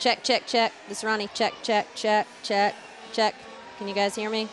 Check, check, check. This is Ronnie. Check, check, check, check, check. Can you guys hear me?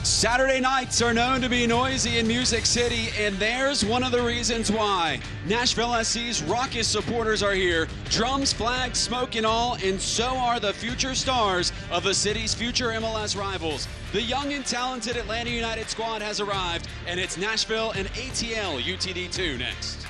Saturday nights are known to be noisy in Music City, and there's one of the reasons why. Nashville SC's raucous supporters are here, drums, flags, smoke and all, and so are the future stars of the city's future MLS rivals. The young and talented Atlanta United squad has arrived, and it's Nashville and ATL UTD2 next.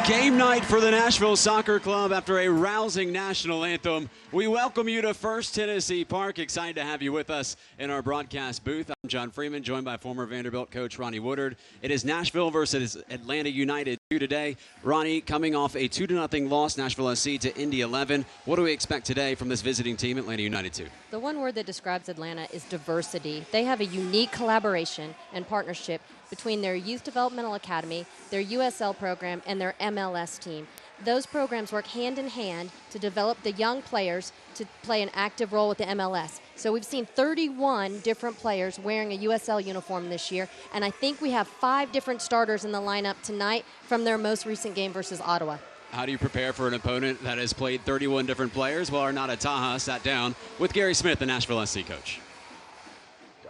Game night for the Nashville Soccer Club after a rousing national anthem. We welcome you to First Tennessee Park. Excited to have you with us in our broadcast booth. I'm John Freeman, joined by former Vanderbilt coach Ronnie Woodard. It is Nashville versus Atlanta United today. Ronnie, coming off a 2-0 loss, Nashville SC to Indy 11. What do we expect today from this visiting team, Atlanta United 2? The one word that describes Atlanta is diversity. They have a unique collaboration and partnership between their Youth Developmental Academy, their USL program, and their MLS team. Those programs work hand in hand to develop the young players to play an active role with the MLS. So we've seen 31 different players wearing a USL uniform this year, and I think we have 5 different starters in the lineup tonight from their most recent game versus Ottawa. How do you prepare for an opponent that has played 31 different players? Well, Arnada Taha sat down with Gary Smith, the Nashville SC coach.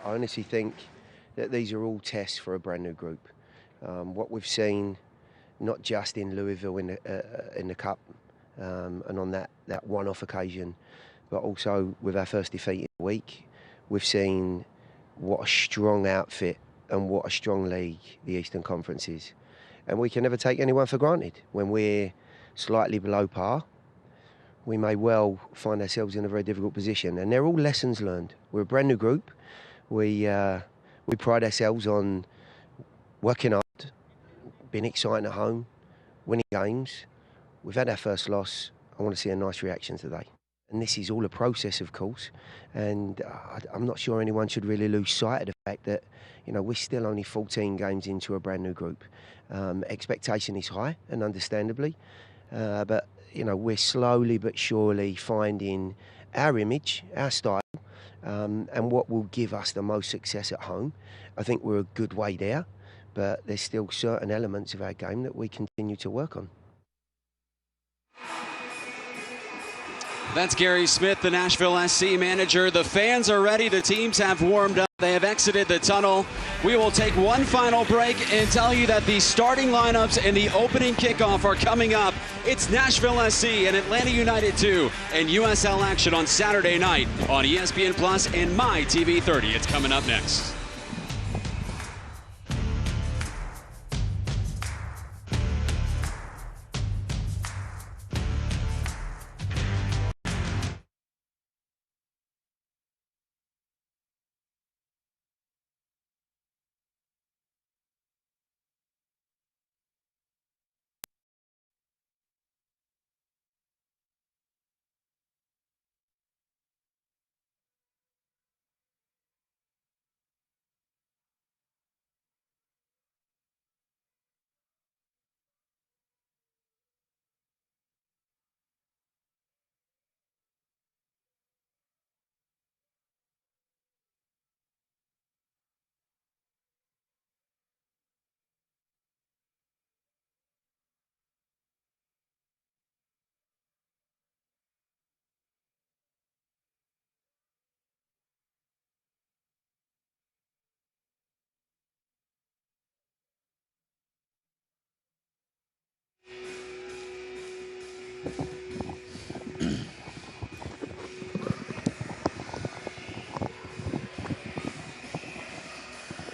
I honestly think that these are all tests for a brand new group. What we've seen, not just in Louisville in the Cup and on that one-off occasion, but also with our first defeat in the week, we've seen what a strong outfit and what a strong league the Eastern Conference is. And we can never take anyone for granted. When we're slightly below par, we may well find ourselves in a very difficult position. And they're all lessons learned. We're a brand new group. We pride ourselves on working hard, being exciting at home, winning games. We've had our first loss. I want to see a nice reaction today. And this is all a process, of course. And I'm not sure anyone should really lose sight of the fact that, you know, we're still only 14 games into a brand new group. Expectation is high, and understandably. But, you know, we're slowly but surely finding our image, our style, and what will give us the most success at home. I think we're a good way there, but there's still certain elements of our game that we continue to work on. That's Gary Smith, the Nashville SC manager. The fans are ready. The teams have warmed up. They have exited the tunnel. We will take one final break and tell you that the starting lineups and the opening kickoff are coming up. It's Nashville SC and Atlanta United 2 and USL action on Saturday night on ESPN Plus and MyTV 30. It's coming up next.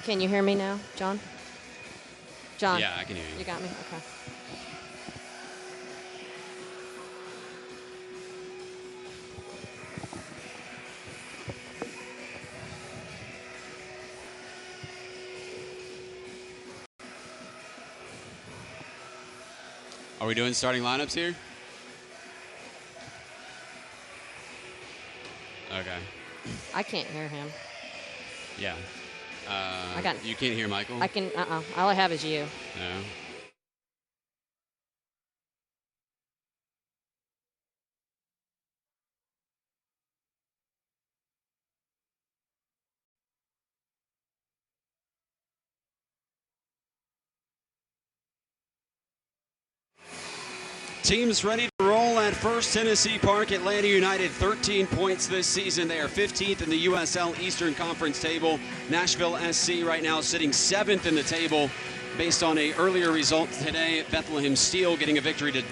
Can you hear me now, John? John? Yeah, I can hear you. You got me? Okay. Are we doing starting lineups here? Okay. I can't hear him. Yeah. I got. You can't hear Michael? I can. All I have is you. No. Teams ready to roll at First Tennessee Park. Atlanta United 13 points this season. They are 15th in the USL Eastern Conference table. Nashville SC right now sitting 7th in the table based on an earlier result today. Bethlehem Steel getting a victory to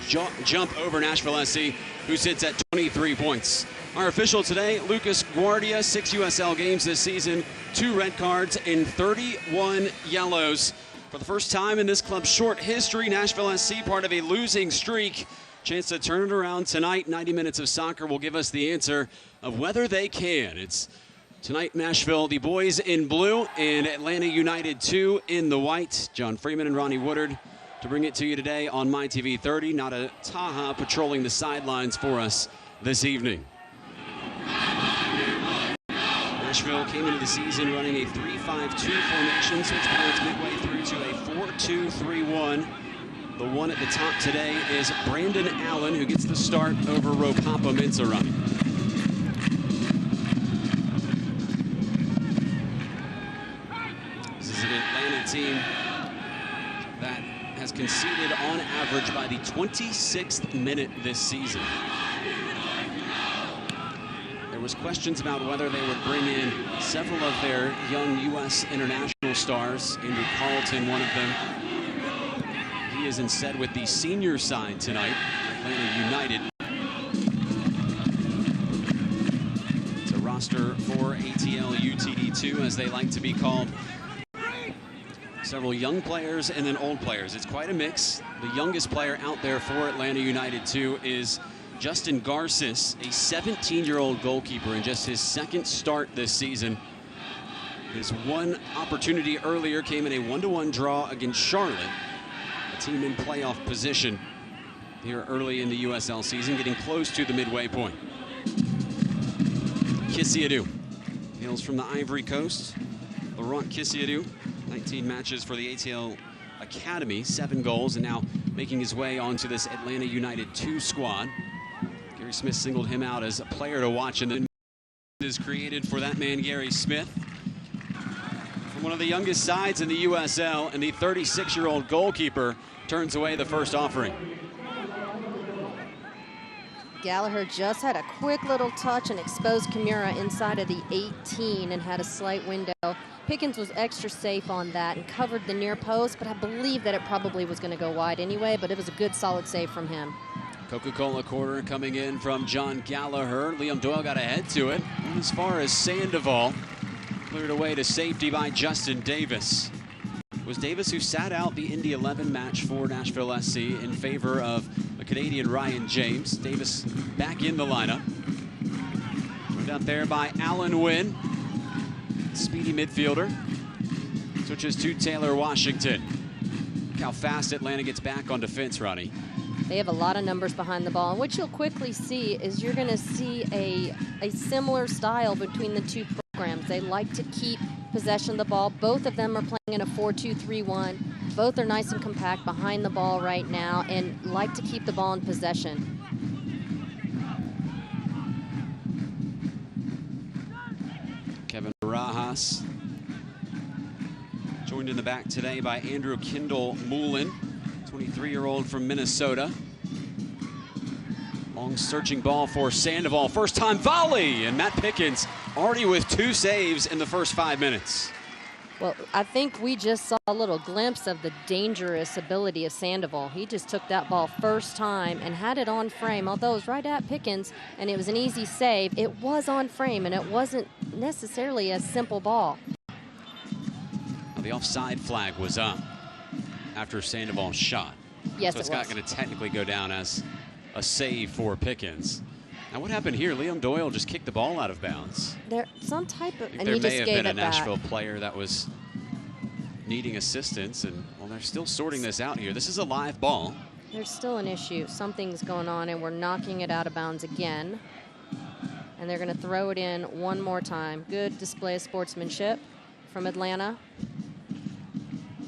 jump over Nashville SC, who sits at 23 points. Our official today, Lucas Guardia, 6 USL games this season, 2 red cards and 31 yellows. For the first time in this club's short history, Nashville SC part of a losing streak. Chance to turn it around tonight. 90 minutes of soccer will give us the answer of whether they can. It's tonight, Nashville, the boys in blue, and Atlanta United 2 in the white. John Freeman and Ronnie Woodard to bring it to you today on MyTV 30. Nada Taha patrolling the sidelines for us this evening. Nashville came into the season running a 3-5-2 formation, switched points midway through to a 4-2-3-1. The one at the top today is Brandon Allen, who gets the start over Ropapa Mensarani. This is an Atlanta team that has conceded on average by the 26th minute this season. There was questions about whether they would bring in several of their young U.S. international stars. Andrew Carlton, one of them. He is instead with the senior side tonight, Atlanta United. It's a roster for ATL UTD2, as they like to be called. Several young players and then old players. It's quite a mix. The youngest player out there for Atlanta United, too, is Justin Garces, a 17-year-old goalkeeper in just his second start this season. His one opportunity earlier came in a 1-1 draw against Charlotte, a team in playoff position here early in the USL season, getting close to the midway point. Kisiadou hails from the Ivory Coast. Laurent Kisiadou, 19 matches for the ATL Academy, 7 goals, and now making his way onto this Atlanta United 2 squad. Gary Smith singled him out as a player to watch, and then is created for that man, Gary Smith. From one of the youngest sides in the USL, and the 36-year-old goalkeeper turns away the first offering. Gallagher just had a quick little touch and exposed Kimura inside of the 18 and had a slight window. Pickens was extra safe on that and covered the near post, but I believe that it probably was going to go wide anyway, but it was a good solid save from him. Coca-Cola corner coming in from John Gallagher. Liam Doyle got ahead to it. And as far as Sandoval, cleared away to safety by Justin Davis. It was Davis who sat out the Indy 11 match for Nashville SC in favor of the Canadian Ryan James. Davis back in the lineup. Moved out there by Alan Wynn, speedy midfielder. Switches to Taylor Washington. Look how fast Atlanta gets back on defense, Ronnie. They have a lot of numbers behind the ball. And what you'll quickly see is you're going to see a similar style between the two programs. They like to keep possession of the ball. Both of them are playing in a 4-2-3-1. Both are nice and compact behind the ball right now and like to keep the ball in possession. Kevin Barajas joined in the back today by Andrew Kendall Moulin, 23-year-old from Minnesota. Long searching ball for Sandoval. First time volley, and Matt Pickens already with 2 saves in the first 5 minutes. Well, I think we just saw a little glimpse of the dangerous ability of Sandoval. He just took that ball first time and had it on frame, although it was right at Pickens and it was an easy save. It was on frame and it wasn't necessarily a simple ball. Well, the offside flag was up after Sandoval's shot. Yes, so it's it was. not going to technically go down as a save for Pickens. Now what happened here? Liam Doyle just kicked the ball out of bounds. There's some type of, and there he may just have gave been a it back. Nashville player that was needing assistance, and well, they're still sorting this out here. This is a live ball. There's still an issue. Something's going on, and we're knocking it out of bounds again. And they're going to throw it in one more time. Good display of sportsmanship from Atlanta.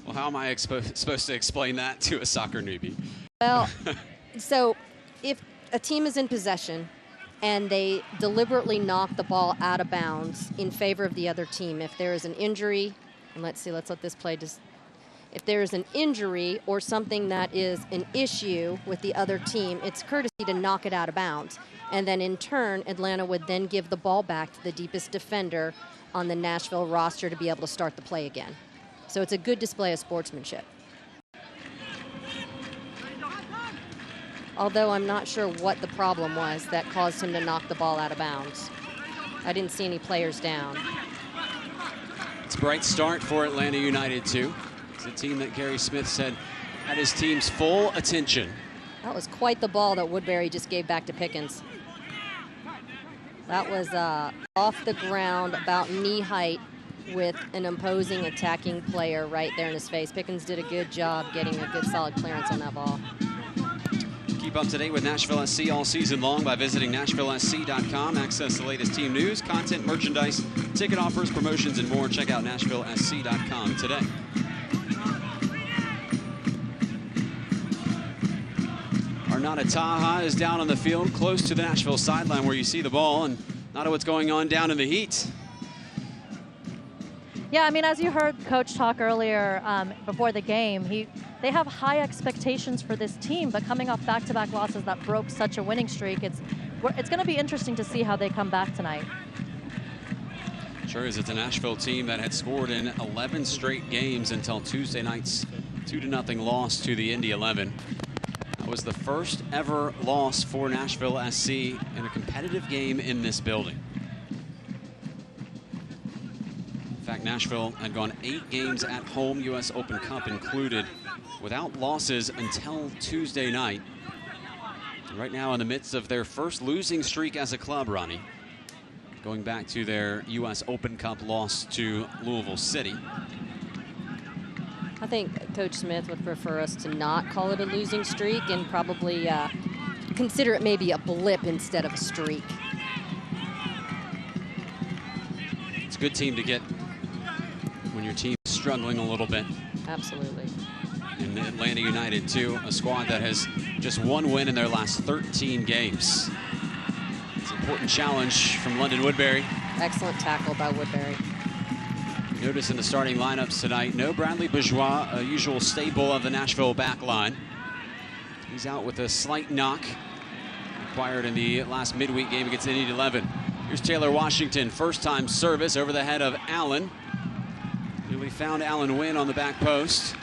Well, how am I supposed to explain that to a soccer newbie? Well, so if a team is in possession and they deliberately knock the ball out of bounds in favor of the other team, if there is an injury, and let's let this play just, if there is an injury or something that is an issue with the other team, it's courtesy to knock it out of bounds. And then in turn, Atlanta would then give the ball back to the deepest defender on the Nashville roster to be able to start the play again. So it's a good display of sportsmanship. Although I'm not sure what the problem was that caused him to knock the ball out of bounds. I didn't see any players down. It's a bright start for Atlanta United, too. It's a team that Gary Smith said had his team's full attention. That was quite the ball that Woodbury just gave back to Pickens. That was off the ground, about knee height, with an imposing attacking player right there in his face. Pickens did a good job getting a good solid clearance on that ball. Keep up to date with Nashville SC all season long by visiting NashvilleSC.com. Access the latest team news, content, merchandise, ticket offers, promotions, and more. Check out NashvilleSC.com today. Arnauta Taha is down on the field, close to the Nashville sideline where you see the ball, and not what's going on down in the heat. Yeah, I mean, as you heard Coach talk earlier before the game, they have high expectations for this team, but coming off back-to-back losses that broke such a winning streak, it's going to be interesting to see how they come back tonight. Sure is. It's a Nashville team that had scored in 11 straight games until Tuesday night's 2-0 loss to the Indy 11. That was the first ever loss for Nashville SC in a competitive game in this building. fact, Nashville had gone 8 games at home, U.S. Open Cup included, without losses until Tuesday night. Right now in the midst of their first losing streak as a club, Ronnie, going back to their U.S. Open Cup loss to Louisville City. I think Coach Smith would prefer us to not call it a losing streak and probably consider it maybe a blip instead of a streak. It's a good team to get when your team's struggling a little bit. Absolutely. And Atlanta United, too, a squad that has just 1 win in their last 13 games. It's an important challenge from London Woodbury. Excellent tackle by Woodbury. Notice in the starting lineups tonight, no Bradley Bourgeois, a usual staple of the Nashville back line. He's out with a slight knock acquired in the last midweek game against Indy 11. Here's Taylor Washington, first-time service over the head of Allen. We found Allen Wynn on the back post.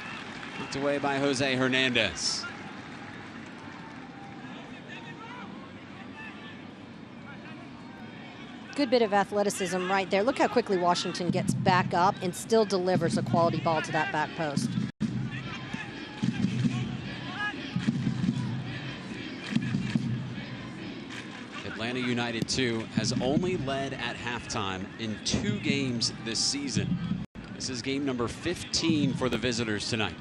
Knocked away by Jose Hernandez. Good bit of athleticism right there. Look how quickly Washington gets back up and still delivers a quality ball to that back post. Atlanta United, too, has only led at halftime in 2 games this season. This is game number 15 for the visitors tonight.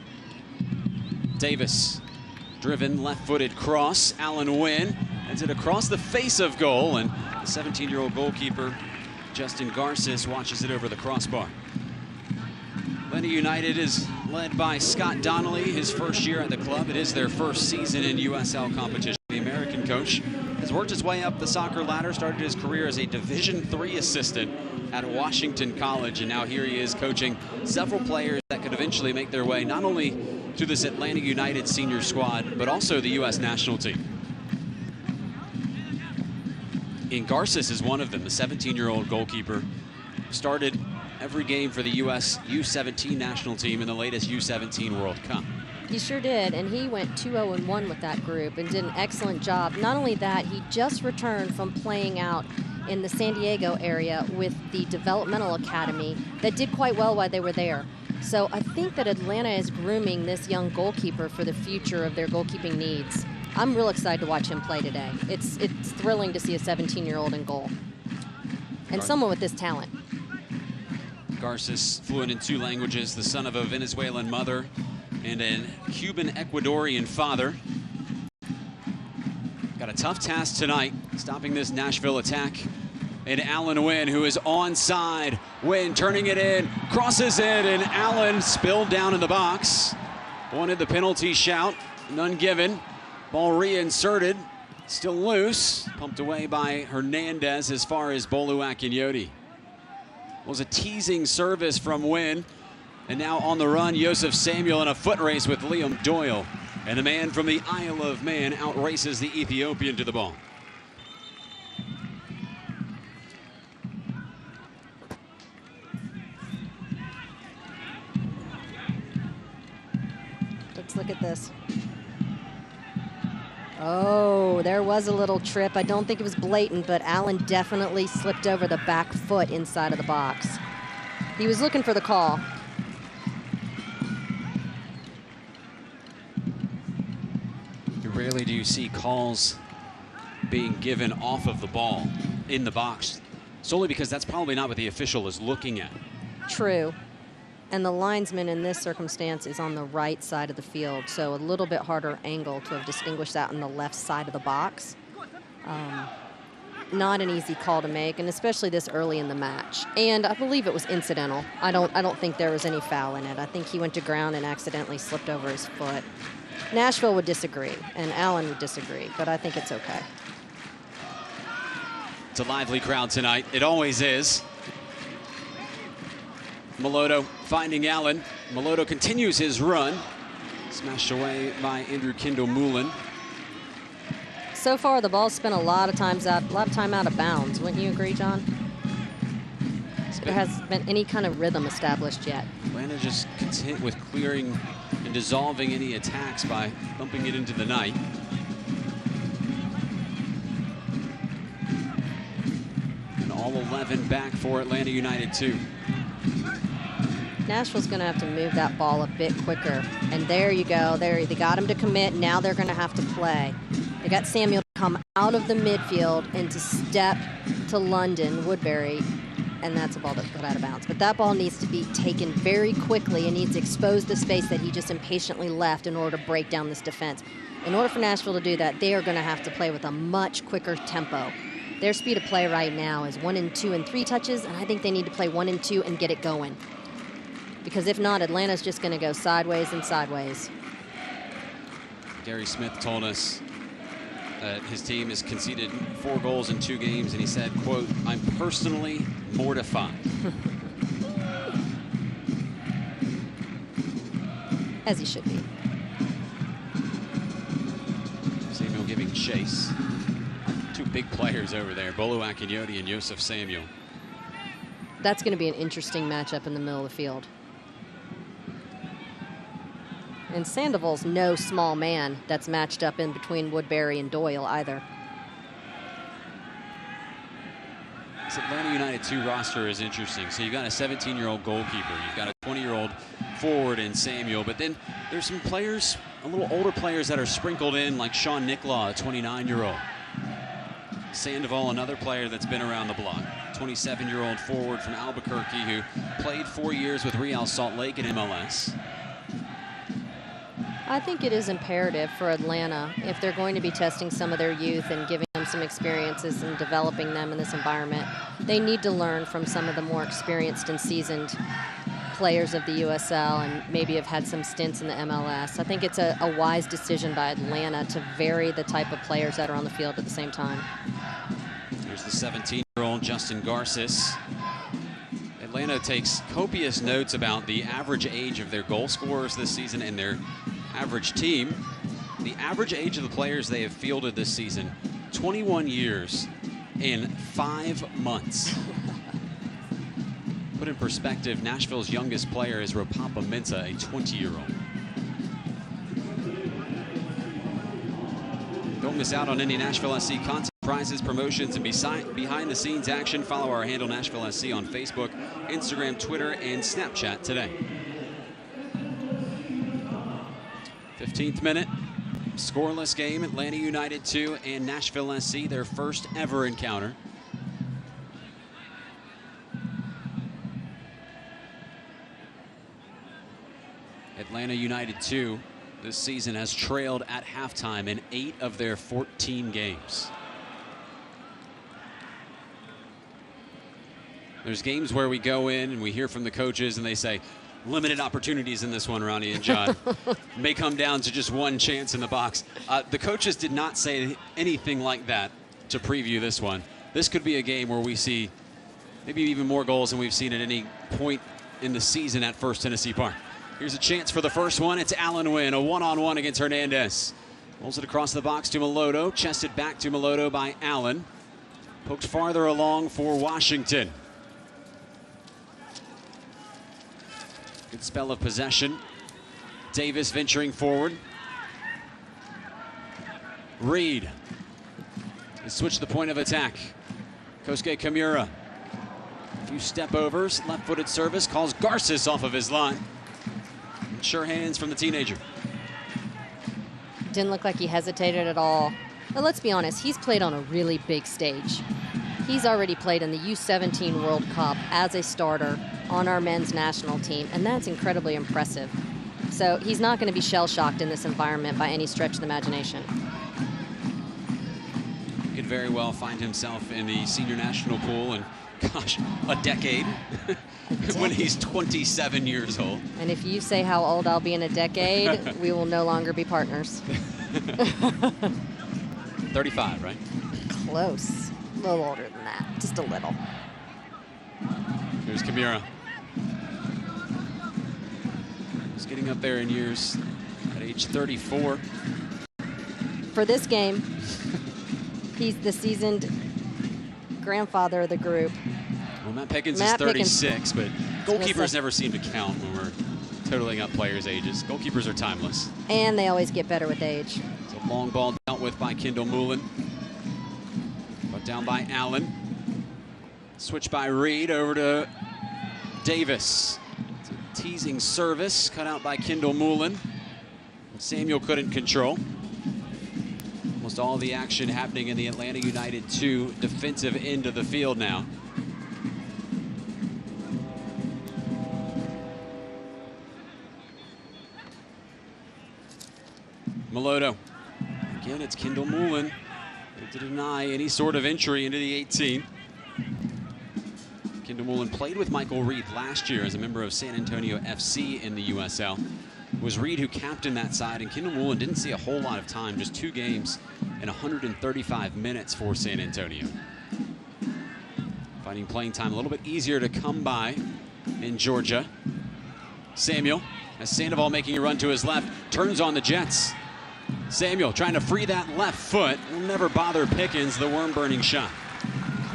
Davis, driven left-footed cross. Allen Wynn heads it across the face of goal, and the 17-year-old goalkeeper, Justin Garces, watches it over the crossbar. Atlanta United is led by Scott Donnelly, his first year at the club. It is their first season in USL competition. The American coach has worked his way up the soccer ladder, started his career as a Division III assistant at Washington College, and now here he is coaching several players that could eventually make their way not only to this Atlanta United senior squad, but also the U.S. national team. And Garces is one of them, the 17-year-old goalkeeper. Started every game for the U.S. U17 national team in the latest U17 World Cup. He sure did, and he went 2-0-1 with that group and did an excellent job. Not only that, he just returned from playing out in the San Diego area with the developmental academy that did quite well while they were there. So I think that Atlanta is grooming this young goalkeeper for the future of their goalkeeping needs. I'm real excited to watch him play today. It's thrilling to see a 17-year-old in goal and someone with this talent. Garces, fluent in 2 languages, the son of a Venezuelan mother and a Cuban Ecuadorian father. Got a tough task tonight, stopping this Nashville attack. And Allen Wynn, who is onside. Wynn turning it in, crosses it, and Allen spilled down in the box. Wanted the penalty shout, none given. Ball reinserted, still loose. Pumped away by Hernandez as far as Bolu Akinyoti. It was a teasing service from Wynn. And now on the run, Joseph Samuel in a foot race with Liam Doyle. And the man from the Isle of Man outraces the Ethiopian to the ball. Let's look at this. Oh, there was a little trip. I don't think it was blatant, but Allen definitely slipped over the back foot inside of the box. He was looking for the call. Rarely do you see calls being given off of the ball in the box, solely because that's probably not what the official is looking at. True. And the linesman in this circumstance is on the right side of the field, so a little bit harder angle to have distinguished that on the left side of the box. Not an easy call to make, and especially this early in the match. And I believe it was incidental. I don't think there was any foul in it. I think he went to ground and accidentally slipped over his foot. Nashville would disagree, and Allen would disagree, but I think it's okay. It's a lively crowd tonight. It always is. Meloto finding Allen. Meloto continues his run. Smashed away by Andrew Kendall-Moulin. So far, the ball's spent a lot of time out of bounds. Wouldn't you agree, John? There hasn't been any kind of rhythm established yet. Atlanta just content with clearing and dissolving any attacks by thumping it into the night. And all 11 back for Atlanta United, too. Nashville's going to have to move that ball a bit quicker. And there you go. They got him to commit. Now they're going to have to play. They got Samuel to come out of the midfield and to step to London, Woodbury, and that's a ball that's put out of bounds. But that ball needs to be taken very quickly and needs to expose the space that he just impatiently left in order to break down this defense. In order for Nashville to do that, they are going to have to play with a much quicker tempo. Their speed of play right now is 1 and 2 and 3 touches, and I think they need to play 1 and 2 and get it going. Because if not, Atlanta's just going to go sideways and sideways. Gary Smith told us that his team has conceded 4 goals in 2 games, and he said, quote, "I'm personally mortified." As he should be. Samuel giving chase. 2 big players over there, Bolo Akinyoti and Joseph Samuel. That's going to be an interesting matchup in the middle of the field. And Sandoval's no small man that's matched up in between Woodbury and Doyle either. This Atlanta United 2 roster is interesting. So you've got a 17-year-old goalkeeper. You've got a 20-year-old forward in Samuel. But then there's some players, a little older players that are sprinkled in, like Sean Nicklaw, a 29-year-old. Sandoval, another player that's been around the block. 27-year-old forward from Albuquerque who played 4 years with Real Salt Lake in MLS. I think it is imperative for Atlanta, if they're going to be testing some of their youth and giving them some experiences and developing them in this environment, they need to learn from some of the more experienced and seasoned players of the USL and maybe have had some stints in the MLS. I think it's a wise decision by Atlanta to vary the type of players that are on the field at the same time. Here's the 17-year-old Justin Garces. Atlanta takes copious notes about the average age of their goal scorers this season and their average team. The average age of the players they have fielded this season, 21 years and 5 months. Put in perspective, Nashville's youngest player is Ropapa Mensah, a 20-year-old. Don't miss out on any Nashville SC content, prizes, promotions, and behind-the-scenes action. Follow our handle Nashville SC on Facebook, Instagram, Twitter, and Snapchat today. 15th minute, scoreless game. Atlanta United 2 and Nashville SC, their first ever encounter. Atlanta United 2 this season has trailed at halftime in 8 of their 14 games. There's games where we go in and we hear from the coaches and they say, limited opportunities in this one, Ronnie and John. May come down to just 1 chance in the box. The coaches did not say anything like that to preview this one. This could be a game where we see maybe even more goals than we've seen at any point in the season at First Tennessee Park. Here's a chance for the first one. It's Allen Wynn, a one-on-one against Hernandez. Rolls it across the box to Meloto. Chested back to Meloto by Allen. Poked farther along for Washington. Good spell of possession. Davis venturing forward. Reed has switched the point of attack. Kosuke Kimura. A few step overs, left-footed service, calls Garces off of his line. Sure hands from the teenager. Didn't look like he hesitated at all. Now, let's be honest, he's played on a really big stage. He's already played in the U17 World Cup as a starter on our men's national team, and that's incredibly impressive. So he's not going to be shell-shocked in this environment by any stretch of the imagination. He could very well find himself in the senior national pool in, gosh, a decade. When he's 27 years old. And if you say how old I'll be in a decade, we will no longer be partners. 35, right? Close. A little older than that. Just a little. Here's Kimura. He's getting up there in years at age 34. For this game, he's the seasoned grandfather of the group. Well, Matt Pickens is 36, but goalkeepers never seem to count when we're totaling up players' ages. Goalkeepers are timeless. And they always get better with age. It's a long ball dealt with by Kendall Moulin. But down by Allen. Switch by Reed over to Davis. teasing service cut out by Kendall Moulin. Samuel couldn't control. Almost all the action happening in the Atlanta United 2 defensive end of the field now. Meloto. Again, it's Kendall Moulin to deny any sort of entry into the 18. Kendall Moulin played with Michael Reed last year as a member of San Antonio FC in the USL. It was Reed who captained that side, and Kendall Moulin didn't see a whole lot of time, just 2 games and 135 minutes for San Antonio. Finding playing time a little bit easier to come by in Georgia. Samuel, as Sandoval making a run to his left, turns on the Jets. Samuel trying to free that left foot. Will never bother Pickens, the worm-burning shot.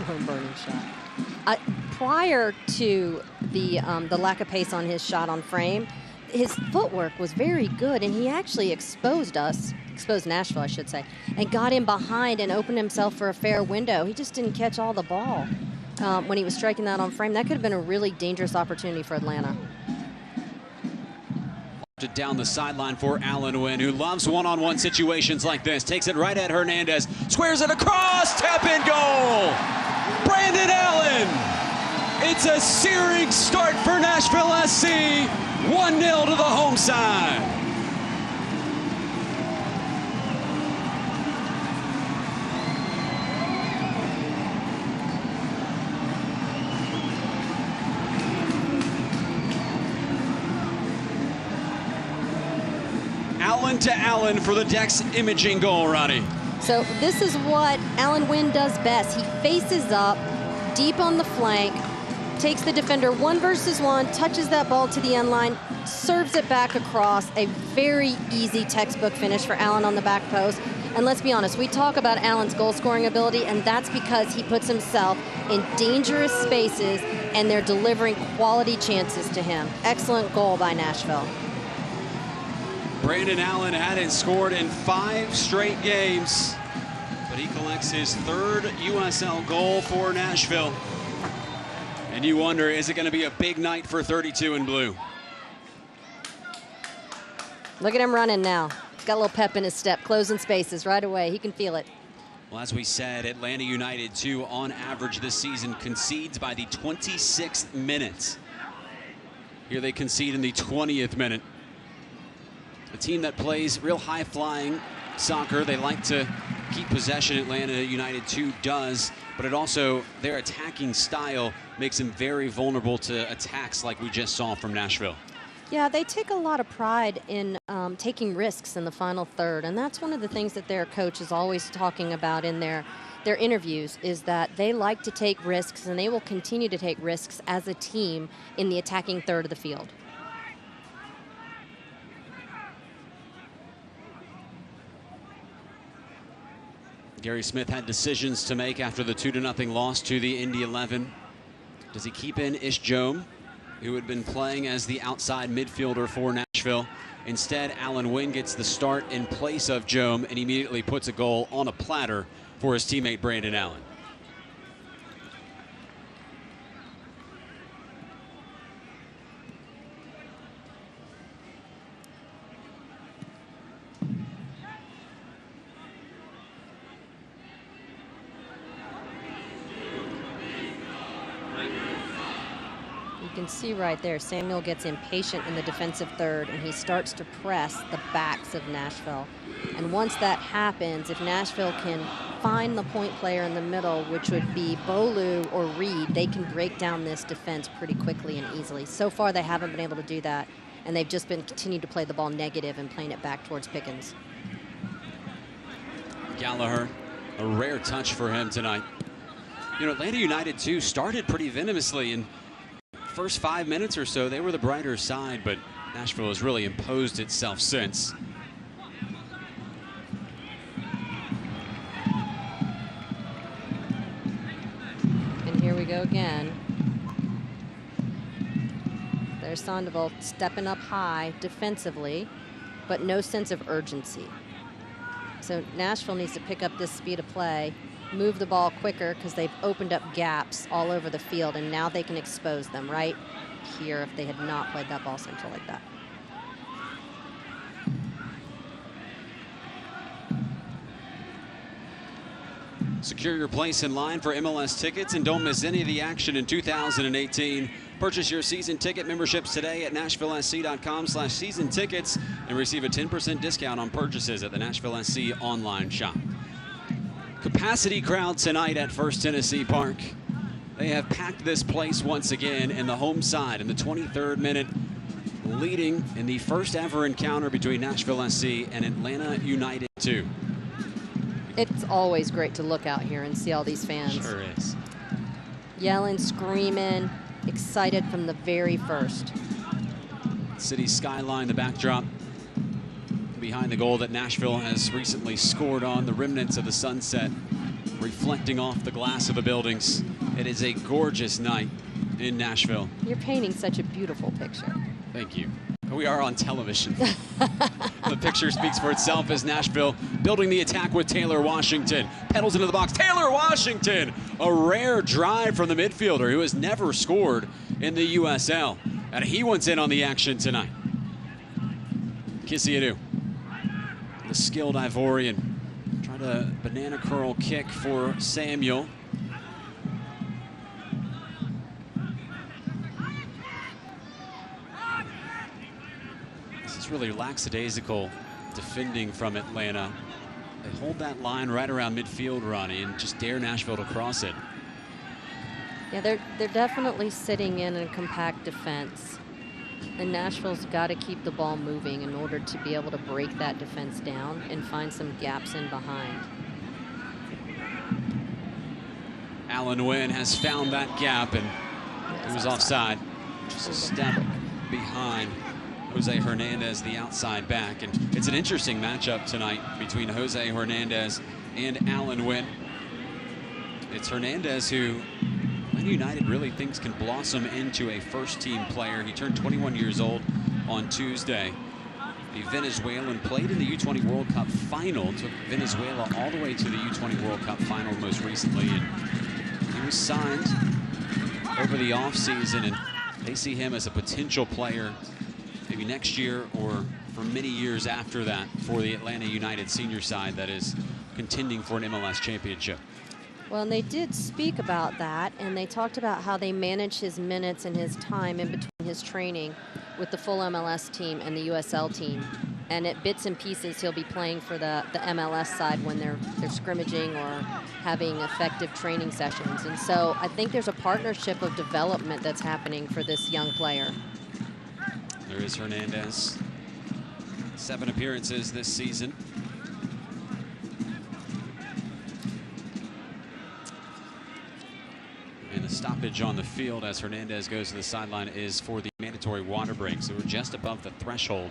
Worm-burning shot. Prior to the lack of pace on his shot on frame, his footwork was very good, and he actually exposed Nashville, I should say, and got in behind and opened himself for a fair window. He just didn't catch all the ball when he was striking that on frame. That could have been a really dangerous opportunity for Atlanta. Down the sideline for Alan Wynn, who loves one-on-one situations like this. Takes it right at Hernandez, squares it across, tap-in goal! Brandon Allen! It's a searing start for Nashville SC. 1-0 to the home side. Allen to Allen for the Dex imaging goal, Ronnie. So this is what Alan Wynn does best. He faces up, deep on the flank, takes the defender 1 versus 1, touches that ball to the end line, serves it back across. A very easy textbook finish for Allen on the back post. And let's be honest, we talk about Allen's goal-scoring ability, and that's because he puts himself in dangerous spaces, and they're delivering quality chances to him. Excellent goal by Nashville. Brandon Allen hadn't scored in 5 straight games, but he collects his 3rd USL goal for Nashville. And you wonder, is it going to be a big night for 32 in blue? Look at him running now. He's got a little pep in his step, closing spaces right away. He can feel it. Well, as we said, Atlanta United 2 on average this season concedes by the 26th minute. Here they concede in the 20th minute. A team that plays real high-flying soccer. They like to keep possession. Atlanta United 2 does, but it also, their attacking style makes them very vulnerable to attacks like we just saw from Nashville. Yeah, they take a lot of pride in taking risks in the final third, and that's one of the things that their coach is always talking about in their interviews, is that they like to take risks, and they will continue to take risks as a team in the attacking third of the field. Gary Smith had decisions to make after the 2-0 loss to the Indy 11. Does he keep in Ish Jome, who had been playing as the outside midfielder for Nashville? Instead, Alan Wynn gets the start in place of Jome and immediately puts a goal on a platter for his teammate Brandon Allen. You can see right there, Samuel gets impatient in the defensive third, and he starts to press the backs of Nashville. And once that happens, if Nashville can find the point player in the middle, which would be Bolu or Reed, they can break down this defense pretty quickly and easily. So far, they haven't been able to do that, and they've just been continued to play the ball negative and playing it back towards Pickens. Gallagher, a rare touch for him tonight. You know, Atlanta United, too, started pretty venomously, and first 5 minutes or so, they were the brighter side, but Nashville has really imposed itself since. And here we go again. There's Sandoval stepping up high defensively, but no sense of urgency. So Nashville needs to pick up this speed of play move the ball quicker because they've opened up gaps all over the field, and now they can expose them right here if they had not played that ball central like that. Secure your place in line for MLS tickets and don't miss any of the action in 2018. Purchase your season ticket memberships today at NashvilleSC.com/season tickets and receive a 10% discount on purchases at the Nashville SC online shop. Capacity crowd tonight at First Tennessee Park. They have packed this place once again in the home side in the 23rd minute, leading in the first ever encounter between Nashville SC and Atlanta United 2. It's always great to look out here and see all these fans. Sure is. Yelling, screaming, excited from the very first. City skyline, the backdrop behind the goal that Nashville has recently scored on, the remnants of the sunset reflecting off the glass of the buildings. It is a gorgeous night in Nashville. You're painting such a beautiful picture. Thank you. We are on television. The picture speaks for itself as Nashville building the attack with Taylor Washington. Pedals into the box. Taylor Washington, a rare drive from the midfielder who has never scored in the USL. And he wants in on the action tonight. Kisiadu, the skilled Ivorian, tried a banana curl kick for Samuel. Really lackadaisical defending from Atlanta. They hold that line right around midfield, Ronnie, and just dare Nashville to cross it. Yeah, they're definitely sitting in a compact defense. And Nashville's got to keep the ball moving in order to be able to break that defense down and find some gaps in behind. Alan Wynn has found that gap, and it was offside. Just a step behind Jose Hernandez, the outside back. And it's an interesting matchup tonight between Jose Hernandez and Alan Wynn. It's Hernandez who Atlanta United really thinks can blossom into a first-team player. He turned 21 years old on Tuesday. The Venezuelan played in the U20 World Cup final, took Venezuela all the way to the U20 World Cup final most recently. And he was signed over the offseason, and they see him as a potential player maybe next year or for many years after that for the Atlanta United senior side that is contending for an MLS championship. Well, and they did speak about that, and they talked about how they manage his minutes and his time in between his training with the full MLS team and the USL team. And at bits and pieces, he'll be playing for the MLS side when they're scrimmaging or having effective training sessions. And so I think there's a partnership of development that's happening for this young player. There is Hernandez. 7 appearances this season. And the stoppage on the field as Hernandez goes to the sideline is for the mandatory water break. So we're just above the threshold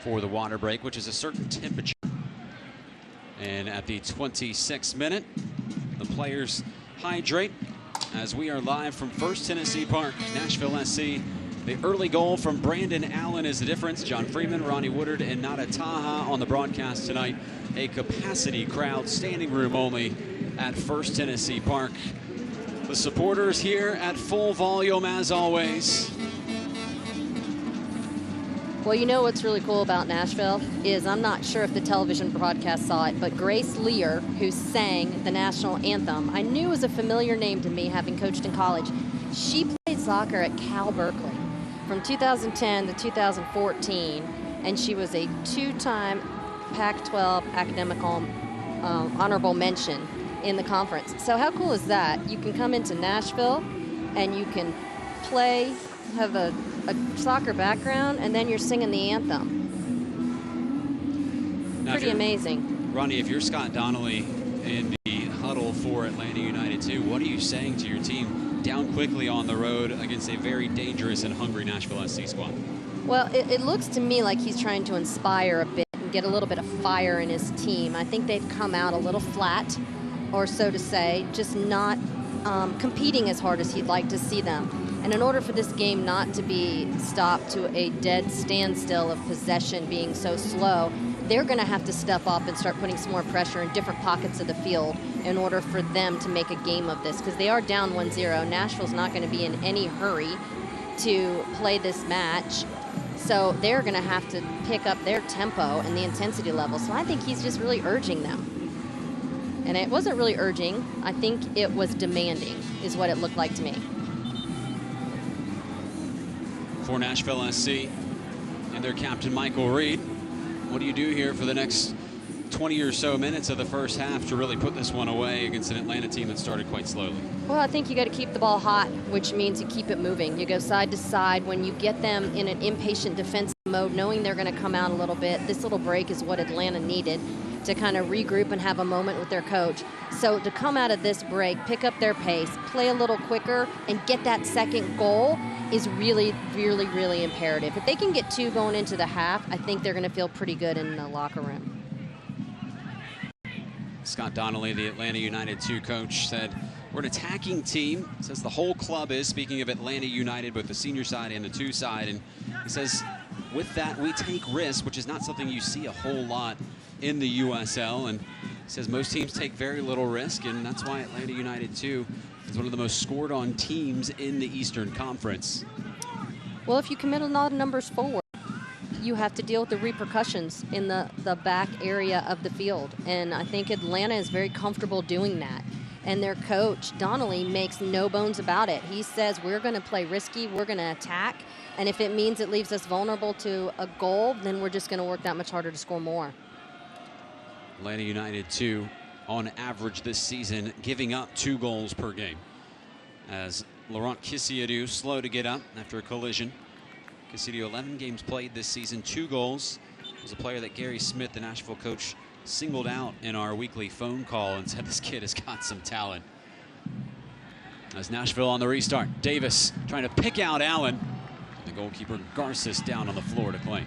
for the water break, which is a certain temperature. And at the 26th minute, the players hydrate as we are live from First Tennessee Park, Nashville SC. The early goal from Brandon Allen is the difference. John Freeman, Ronnie Woodard, and Nada Taha on the broadcast tonight. A capacity crowd, standing room only at First Tennessee Park. The supporters here at full volume as always. Well, you know what's really cool about Nashville is, I'm not sure if the television broadcast saw it, but Grace Lear, who sang the national anthem, I knew was a familiar name to me having coached in college. She played soccer at Cal Berkeley from 2010 to 2014, and she was a 2-time Pac-12 academic honorable mention in the conference. So how cool is that? You can come into Nashville and you can play, have a soccer background, and then you're singing the anthem. Now, Pretty amazing. Ronnie, if you're Scott Donnelly in the huddle for Atlanta United 2, what are you saying to your team down quickly on the road against a very dangerous and hungry Nashville SC squad? Well, it looks to me like he's trying to inspire a bit and get a little bit of fire in his team. I think they've come out a little flat, or so to say, just not competing as hard as he'd like to see them. And in order for this game not to be stopped to a dead standstill of possession being so slow, they're going to have to step up and start putting some more pressure in different pockets of the field in order for them to make a game of this, because they are down 1-0. Nashville's not going to be in any hurry to play this match. So they're going to have to pick up their tempo and the intensity level. So I think he's just really urging them. And it wasn't really urging. I think it was demanding is what it looked like to me. For Nashville SC and their captain, Michael Reed, what do you do here for the next 20 or so minutes of the first half to really put this one away against an Atlanta team that started quite slowly? Well, I think you got to keep the ball hot, which means you keep it moving. You go side to side. When you get them in an impatient defensive mode, knowing they're going to come out a little bit, this little break is what Atlanta needed to kind of regroup and have a moment with their coach. So to come out of this break, pick up their pace, play a little quicker, and get that second goal is really, really, really imperative. If they can get 2 going into the half, I think they're going to feel pretty good in the locker room. Scott Donnelly, the Atlanta United 2 coach, said, "We're an attacking team." Says the whole club is, speaking of Atlanta United, both the senior side and the 2 side. And he says, with that, we take risks, which is not something you see a whole lot in the USL. And he says most teams take very little risk, and that's why Atlanta United 2 is one of the most scored on teams in the Eastern Conference. Well, if you commit a lot of numbers forward, you have to deal with the repercussions in the back area of the field. And I think Atlanta is very comfortable doing that. And their coach, Donnelly, makes no bones about it. He says, we're going to play risky, we're going to attack, and if it means it leaves us vulnerable to a goal, then we're just going to work that much harder to score more. Atlanta United 2, on average this season, giving up 2 goals per game. As Laurent Kessiedou slow to get up after a collision. Kessiedou, 11 games played this season, 2 goals. Was a player that Gary Smith, the Nashville coach, singled out in our weekly phone call and said this kid has got some talent. As Nashville on the restart, Davis trying to pick out Allen. The goalkeeper Garces down on the floor to claim.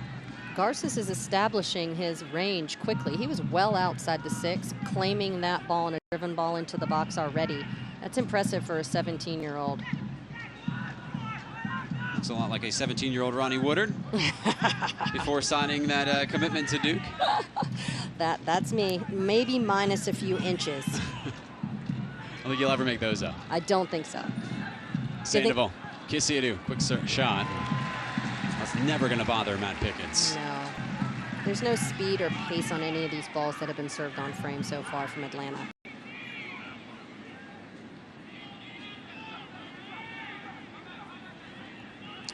Garces is establishing his range quickly. He was well outside the 6, claiming that ball and a driven ball into the box already. That's impressive for a 17-year-old. Looks a lot like a 17-year-old Ronnie Woodard before signing that commitment to Duke. That's me, maybe minus a few inches. I don't think you'll ever make those up. I don't think so. Sandoval, Kessiedou, quick shot. That's never going to bother Matt Pickens. No. There's no speed or pace on any of these balls that have been served on frame so far from Atlanta.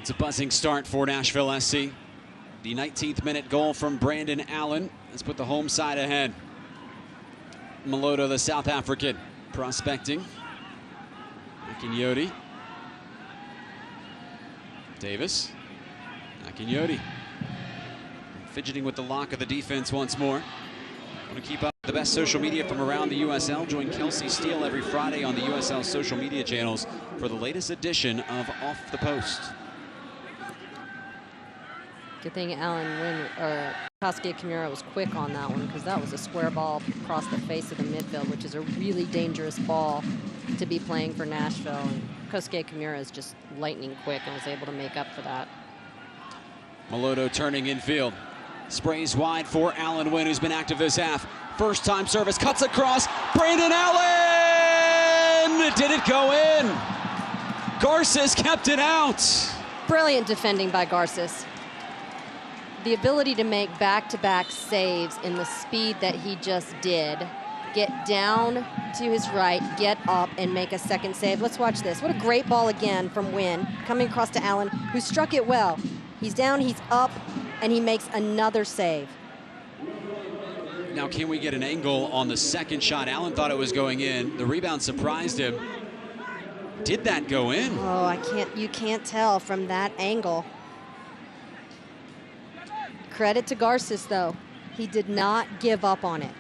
It's a buzzing start for Nashville SC. The 19th minute goal from Brandon Allen has put the home side ahead. Maloto, the South African, prospecting. Akinyoti. Davis. Akinyoti. Fidgeting with the lock of the defense once more. Want to keep up the best social media from around the USL? Join Kelsey Steele every Friday on the USL social media channels for the latest edition of Off the Post. Good thing Koskia Kimura was quick on that one, because that was a square ball across the face of the midfield, which is a really dangerous ball to be playing for Nashville. And Koskia Kimura is just lightning quick and was able to make up for that. Maloto turning infield. Sprays wide for Allen Wynn, who's been active this half. First time service, cuts across. Brandon Allen! Did it go in? Garces kept it out. Brilliant defending by Garces. The ability to make back-to-back saves in the speed that he just did. Get down to his right, get up, and make a second save. Let's watch this. What a great ball again from Wynn, coming across to Allen, who struck it well. He's down, he's up, and he makes another save. Now, can we get an angle on the second shot? Allen thought it was going in. The rebound surprised him. Did that go in? Oh, you can't tell from that angle. Credit to Garces, though. He did not give up on it.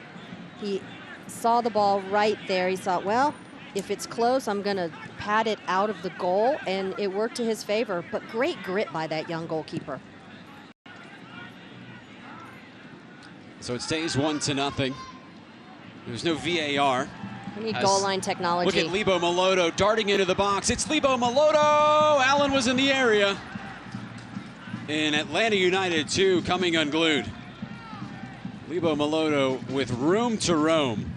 He saw the ball right there. He thought, well, if it's close, I'm going to pad it out of the goal, and it worked to his favor. But great grit by that young goalkeeper. So it stays 1-0. There's no VAR. We need goal line technology. Look at Lebo Maloto darting into the box. It's Lebo Maloto! Allen was in the area. And Atlanta United 2 coming unglued. Lebo Maloto with room to roam.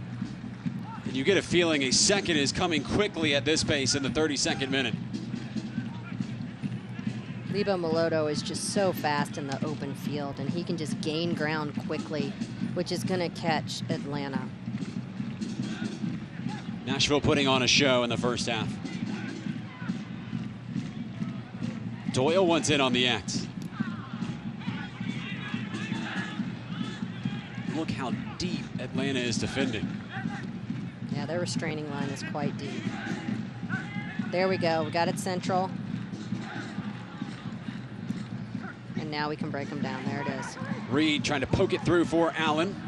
And you get a feeling a second is coming quickly at this pace in the 32nd minute. Lebo Maloto is just so fast in the open field, and he can just gain ground quickly, which is going to catch Atlanta. Nashville putting on a show in the first half. Doyle wants in on the act. Look how deep Atlanta is defending. Yeah, their restraining line is quite deep. There we go. We got it central. And now we can break them down. There it is. Reed trying to poke it through for Allen.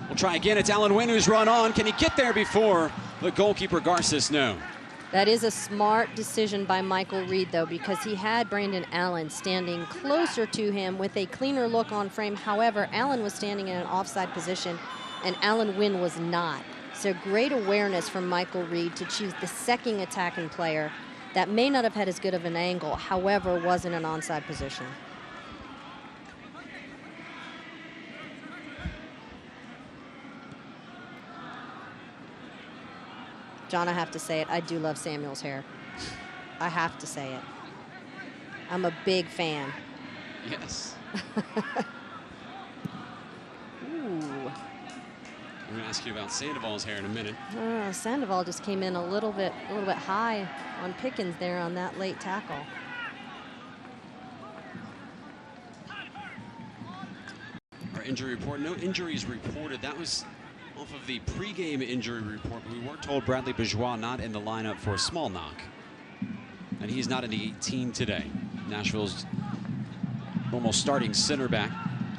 We'll try again. It's Allen Wynn who's run on. Can he get there before the goalkeeper Garces? No. That is a smart decision by Michael Reed, though, because he had Brandon Allen standing closer to him with a cleaner look on frame. However, Allen was standing in an offside position, and Allen Wynn was not. So great awareness from Michael Reed to choose the second attacking player that may not have had as good of an angle, however, was in an onside position. John, I have to say it. I do love Samuel's hair. I have to say it. I'm a big fan. Yes. Ooh. I'm going to ask you about Sandoval's hair in a minute. Sandoval just came in a little bit high on Pickens there on that late tackle. Our injury report, no injuries reported. That was off of the pregame injury report. We were told Bradley Bourgeois not in the lineup for a small knock. And he's not in the 18 today. Nashville's almost starting center back,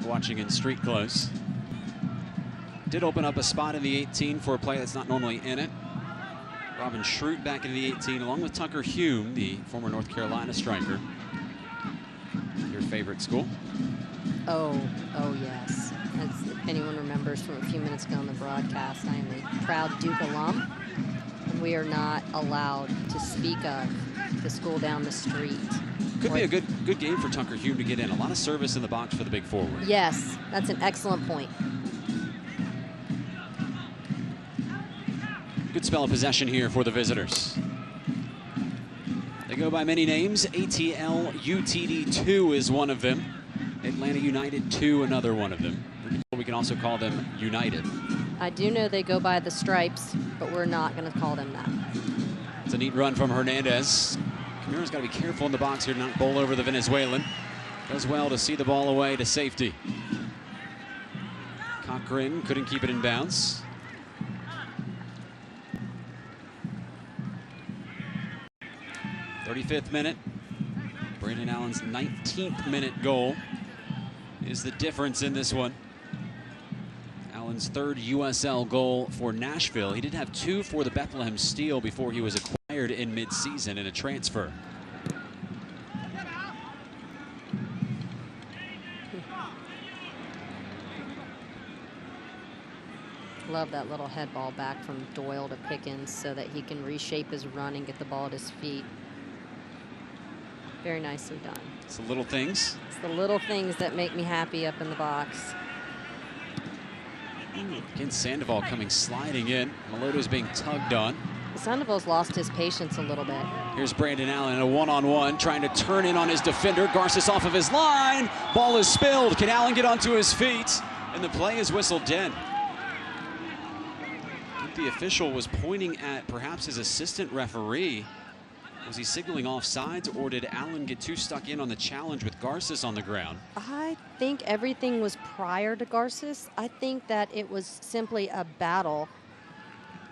watching in street close. Did open up a spot in the 18 for a play that's not normally in it. Robin Schrute back in the 18, along with Tucker Hume, the former North Carolina striker. Your favorite school? Oh yes. As if anyone remembers from a few minutes ago on the broadcast, I am a proud Duke alum, and we are not allowed to speak of the school down the street. Could be a good game for Tucker Hume to get in. A lot of service in the box for the big forward. Yes, that's an excellent point. Good spell of possession here for the visitors. They go by many names. ATL UTD 2 is one of them. Atlanta United 2, another one of them. We can also call them United. I do know they go by the stripes, but we're not going to call them that. It's a neat run from Hernandez. Camara's got to be careful in the box here to not bowl over the Venezuelan. Does well to see the ball away to safety. Cochran couldn't keep it in bounds. '35th minute. Brandon Allen's 19th minute goal is the difference in this one. Allen's third USL goal for Nashville. He did have 2 for the Bethlehem Steel before he was acquired in mid-season in a transfer. Love that little head ball back from Doyle to Pickens so that he can reshape his run and get the ball at his feet. Very nicely done. It's the little things. It's the little things that make me happy up in the box. Again, Sandoval coming sliding in. Maloto's being tugged on. Sandoval's lost his patience a little bit. Here's Brandon Allen in a one-on-one, trying to turn in on his defender. Garces off of his line. Ball is spilled. Can Allen get onto his feet? And the play is whistled dead. I think the official was pointing at perhaps his assistant referee. Was he signaling offsides, or did Allen get too stuck in on the challenge with Garces on the ground? I think everything was prior to Garces. I think that it was simply a battle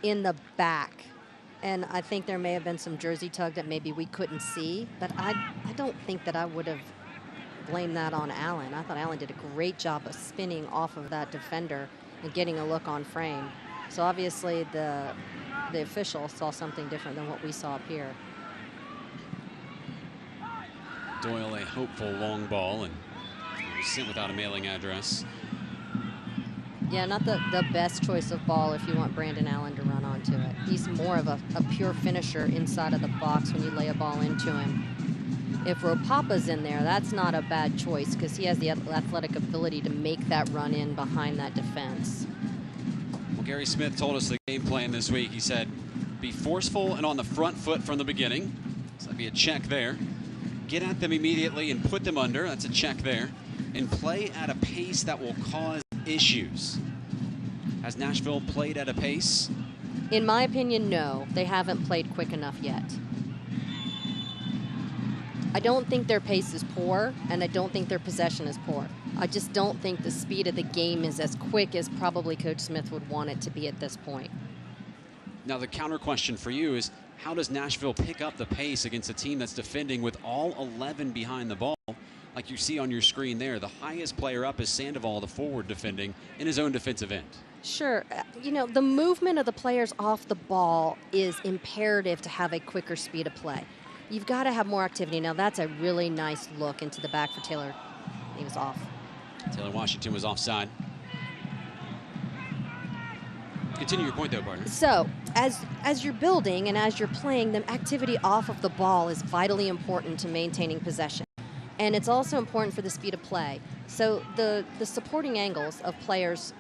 in the back. And I think there may have been some jersey tug that maybe we couldn't see. But I don't think that I would have blamed that on Allen. I thought Allen did a great job of spinning off of that defender and getting a look on frame. So obviously the official saw something different than what we saw up here. Doyle a hopeful long ball, and it was sent without a mailing address. Yeah, not the best choice of ball if you want Brandon Allen to run onto it. He's more of a pure finisher inside of the box when you lay a ball into him. If Ropapa's in there, that's not a bad choice because he has the athletic ability to make that run in behind that defense. Well, Gary Smith told us the game plan this week. He said, be forceful and on the front foot from the beginning. So that'd be a check there. Get at them immediately and put them under. That's a check there. And play at a pace that will cause issues. Has Nashville played at a pace? In my opinion, no. They haven't played quick enough yet. I don't think their pace is poor, and I don't think their possession is poor. I just don't think the speed of the game is as quick as probably Coach Smith would want it to be at this point. Now, the counter question for you is, how does Nashville pick up the pace against a team that's defending with all 11 behind the ball? Like you see on your screen there, the highest player up is Sandoval, the forward defending, in his own defensive end. Sure. You know, the movement of the players off the ball is imperative to have a quicker speed of play. You've got to have more activity. Now, that's a really nice look into the back for Taylor. He was off. Taylor Washington was offside. Continue your point, though, partner. So, as you're building and as you're playing, the activity off of the ball is vitally important to maintaining possession. And it's also important for the speed of play. So the supporting angles of players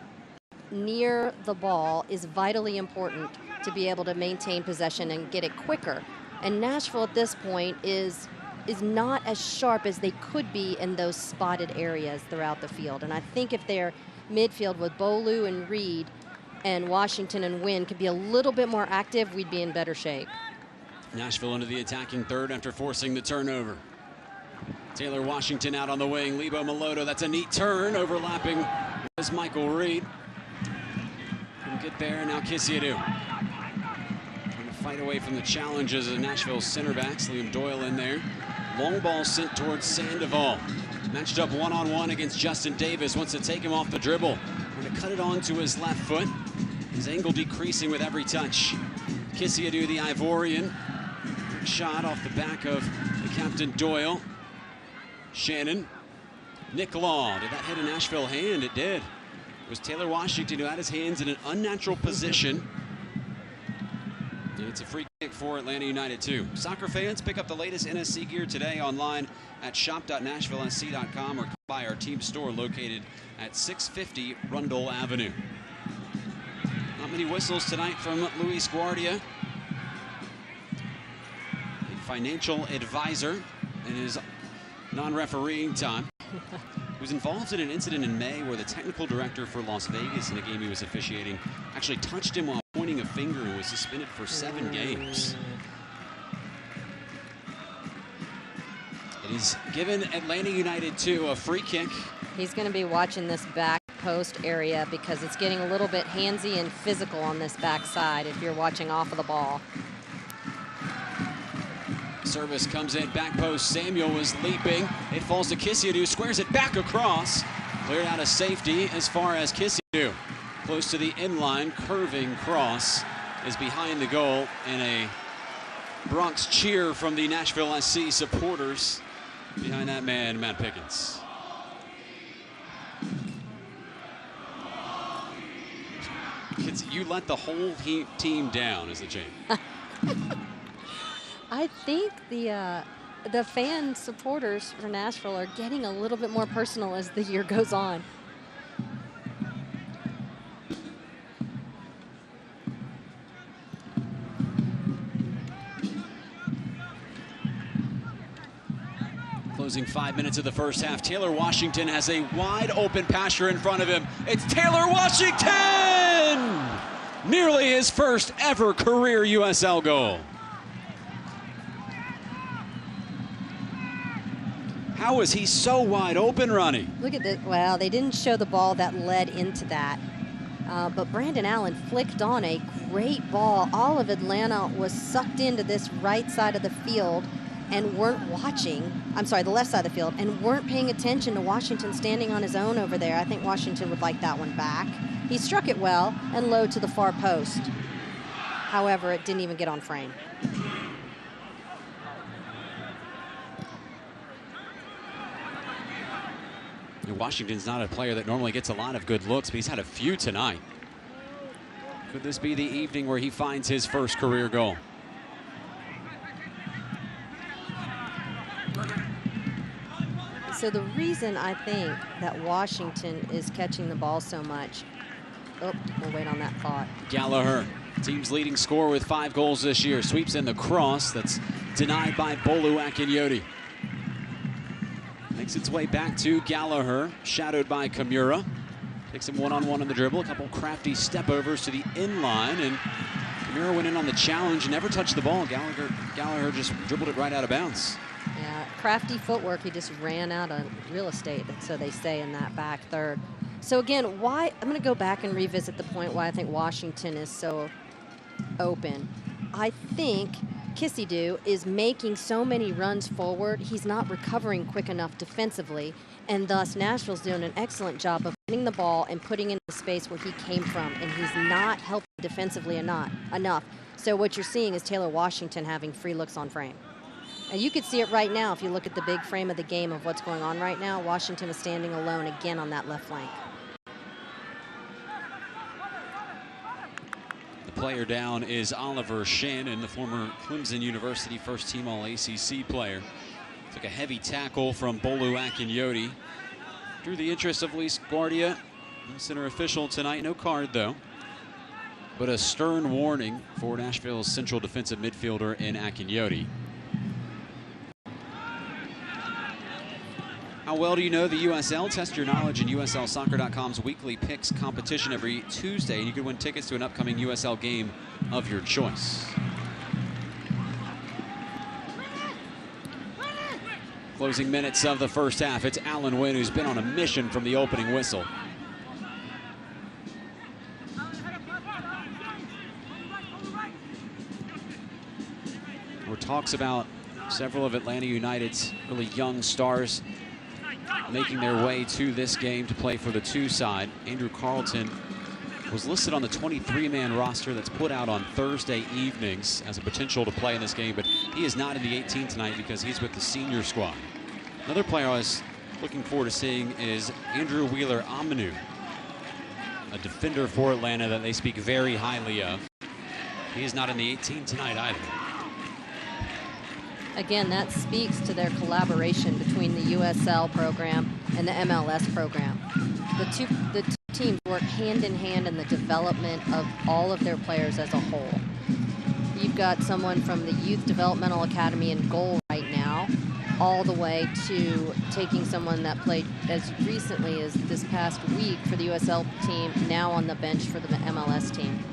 near the ball is vitally important to be able to maintain possession and get it quicker. And Nashville at this point is not as sharp as they could be in those spotted areas throughout the field. And I think if their midfield with Bolu and Reed and Washington and Wynn could be a little bit more active, we'd be in better shape. Nashville into the attacking third after forcing the turnover. Taylor Washington out on the wing. Lebo Maloto, that's a neat turn, overlapping was Michael Reed. Couldn't get there, now Kisiadu. Trying to fight away from the challenges of Nashville's center backs. Liam Doyle in there. Long ball sent towards Sandoval. Matched up one-on-one against Justin Davis. Wants to take him off the dribble. Trying to cut it onto his left foot. His angle decreasing with every touch. Kisiadu, the Ivorian. Shot off the back of the captain Doyle. Shannon. Nick Law. Did that hit a Nashville hand? It did. It was Taylor Washington who had his hands in an unnatural position. And it's a free kick for Atlanta United too. Soccer fans, pick up the latest NSC gear today online at shop.nashvillesc.com or come by our team store located at 650 Rundle Avenue. Not many whistles tonight from Luis Guardia, a financial advisor in his non-refereeing time. He was involved in an incident in May where the technical director for Las Vegas in a game he was officiating actually touched him while pointing a finger and was suspended for 7 games. It is given Atlanta United 2 a free kick. He's going to be watching this back post area because it's getting a little bit handsy and physical on this back side if you're watching off of the ball. Service comes in, back post. Samuel was leaping. It falls to Kisiadu, squares it back across. Cleared out of safety as far as Kisiadu. Close to the inline, curving cross is behind the goal, and a Bronx cheer from the Nashville SC supporters behind that man, Matt Pickens. You let the whole team down as the chant. I think the fan supporters for Nashville are getting a little bit more personal as the year goes on. Closing 5 minutes of the first half. Taylor Washington has a wide open passer in front of him. It's Taylor Washington! Nearly his first ever career USL goal. How was he so wide open, Ronnie? Look at this. Well, they didn't show the ball that led into that. But Brandon Allen flicked on a great ball. All of Atlanta was sucked into this right side of the field and weren't watching. I'm sorry, the left side of the field, and weren't paying attention to Washington standing on his own over there. I think Washington would like that one back. He struck it well and low to the far post. However, it didn't even get on frame. Washington's not a player that normally gets a lot of good looks, but he's had a few tonight. Could this be the evening where he finds his first career goal? So the reason I think that Washington is catching the ball so much, we'll wait on that thought. Gallagher, team's leading scorer with 5 goals this year, sweeps in the cross that's denied by Bolu Akinyoti. Makes its way back to Gallagher, shadowed by Kimura. Takes him one-on-one on the dribble, a couple crafty step-overs to the inline, and Kimura went in on the challenge, never touched the ball. Gallagher just dribbled it right out of bounds. Yeah, crafty footwork. He just ran out of real estate, so they say, in that back third. So again, I'm going to go back and revisit the point why I think Washington is so open. I think Kissidou is making so many runs forward, he's not recovering quick enough defensively, and thus Nashville's doing an excellent job of getting the ball and putting in the space where he came from, and he's not helping defensively enough. So what you're seeing is Taylor Washington having free looks on frame. And you could see it right now if you look at the big frame of the game of what's going on right now. Washington is standing alone again on that left flank. The player down is Oliver Shannon, the former Clemson University first-team All-ACC player. Took a heavy tackle from Bolu Akinyoti. Drew the interest of Luis Guardia, center official tonight. No card, though. But a stern warning for Nashville's central defensive midfielder in Akinyoti. How well do you know the USL? Test your knowledge in USLsoccer.com's weekly picks competition every Tuesday, and you can win tickets to an upcoming USL game of your choice. Closing minutes of the first half. It's Alan Wynn, who's been on a mission from the opening whistle. There were talks about several of Atlanta United's really young stars making their way to this game to play for the 2 side. Andrew Carlton was listed on the 23-man roster that's put out on Thursday evenings as a potential to play in this game, but he is not in the 18 tonight because he's with the senior squad. Another player I was looking forward to seeing is Andrew Wheeler-Amanu, a defender for Atlanta that they speak very highly of. He is not in the 18 tonight either. Again, that speaks to their collaboration between the USL program and the MLS program. The two teams work hand in hand in the development of all of their players as a whole. You've got someone from the Youth Developmental Academy in goal right now, all the way to taking someone that played as recently as this past week for the USL team, now on the bench for the MLS team.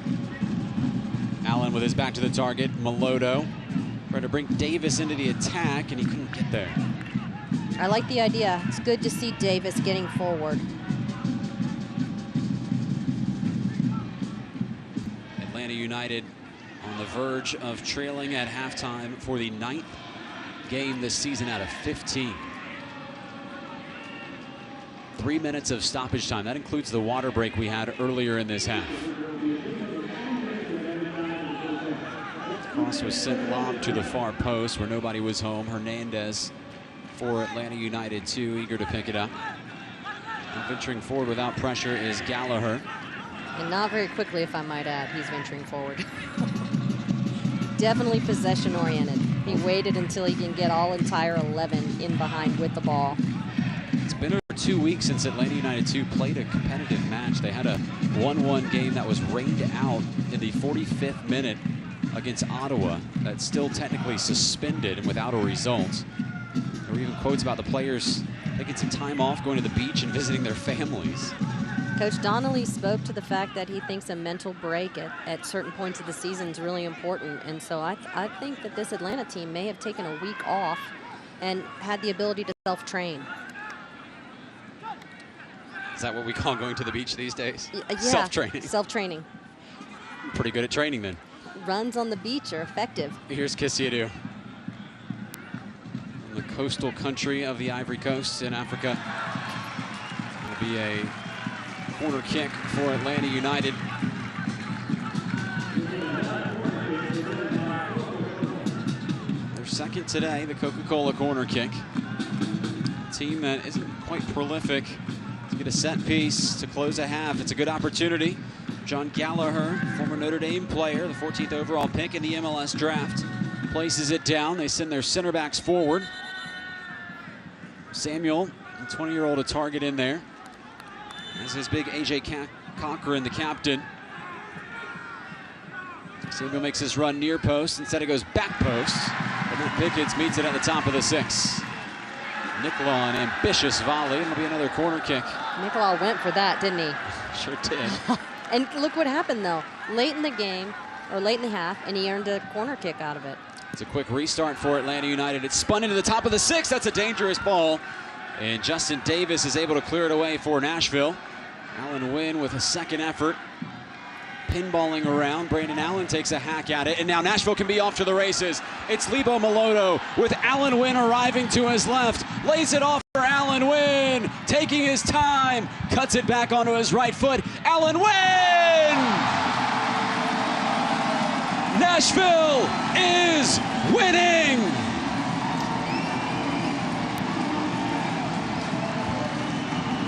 Allen with his back to the target. Melodo trying to bring Davis into the attack, and he couldn't get there. I like the idea. It's good to see Davis getting forward. Atlanta United on the verge of trailing at halftime for the 9th game this season out of 15. 3 minutes of stoppage time. That includes the water break we had earlier in this half. Cross was sent long to the far post where nobody was home. Hernandez for Atlanta United, too eager to pick it up. And venturing forward without pressure is Gallagher. And not very quickly, if I might add. He's venturing forward. Definitely possession-oriented. He waited until he can get all entire 11 in behind with the ball. It's been over 2 weeks since Atlanta United 2 played a competitive match. They had a 1-1 game that was rained out in the 45th minute against Ottawa. That's still technically suspended and without a result. There were even quotes about the players taking some time off, going to the beach and visiting their families. Coach Donnelly spoke to the fact that he thinks a mental break at certain points of the season is really important. And so I think that this Atlanta team may have taken a week off and had the ability to self-train. Is that what we call going to the beach these days? Yeah, self-training. Self-training. Pretty good at training then. Runs on the beach are effective. Here's Kissidou. In the coastal country of the Ivory Coast in Africa. It'll be a corner kick for Atlanta United. Their second today, the Coca-Cola corner kick. A team that isn't quite prolific to get a set piece to close a half. It's a good opportunity. John Gallagher, former Notre Dame player, the 14th overall pick in the MLS draft, places it down. They send their center backs forward. Samuel, the 20-year-old, a target in there. As his big A.J. Cochran, the captain. Samuel makes his run near post. Instead, it goes back post. And then Pickens meets it at the top of the 6. Nicola, an ambitious volley. It'll be another corner kick. Nicola went for that, didn't he? Sure did. And look what happened, though. Late in the game, or late in the half, and he earned a corner kick out of it. It's a quick restart for Atlanta United. It's spun into the top of the 6. That's a dangerous ball. And Justin Davis is able to clear it away for Nashville. Allen Wynn with a second effort. Pinballing around. Brandon Allen takes a hack at it. And now Nashville can be off to the races. It's Lebo Maloto with Allen Wynn arriving to his left. Lays it off for Allen Wynn. Taking his time. Cuts it back onto his right foot. Allen Wynn! Nashville is winning!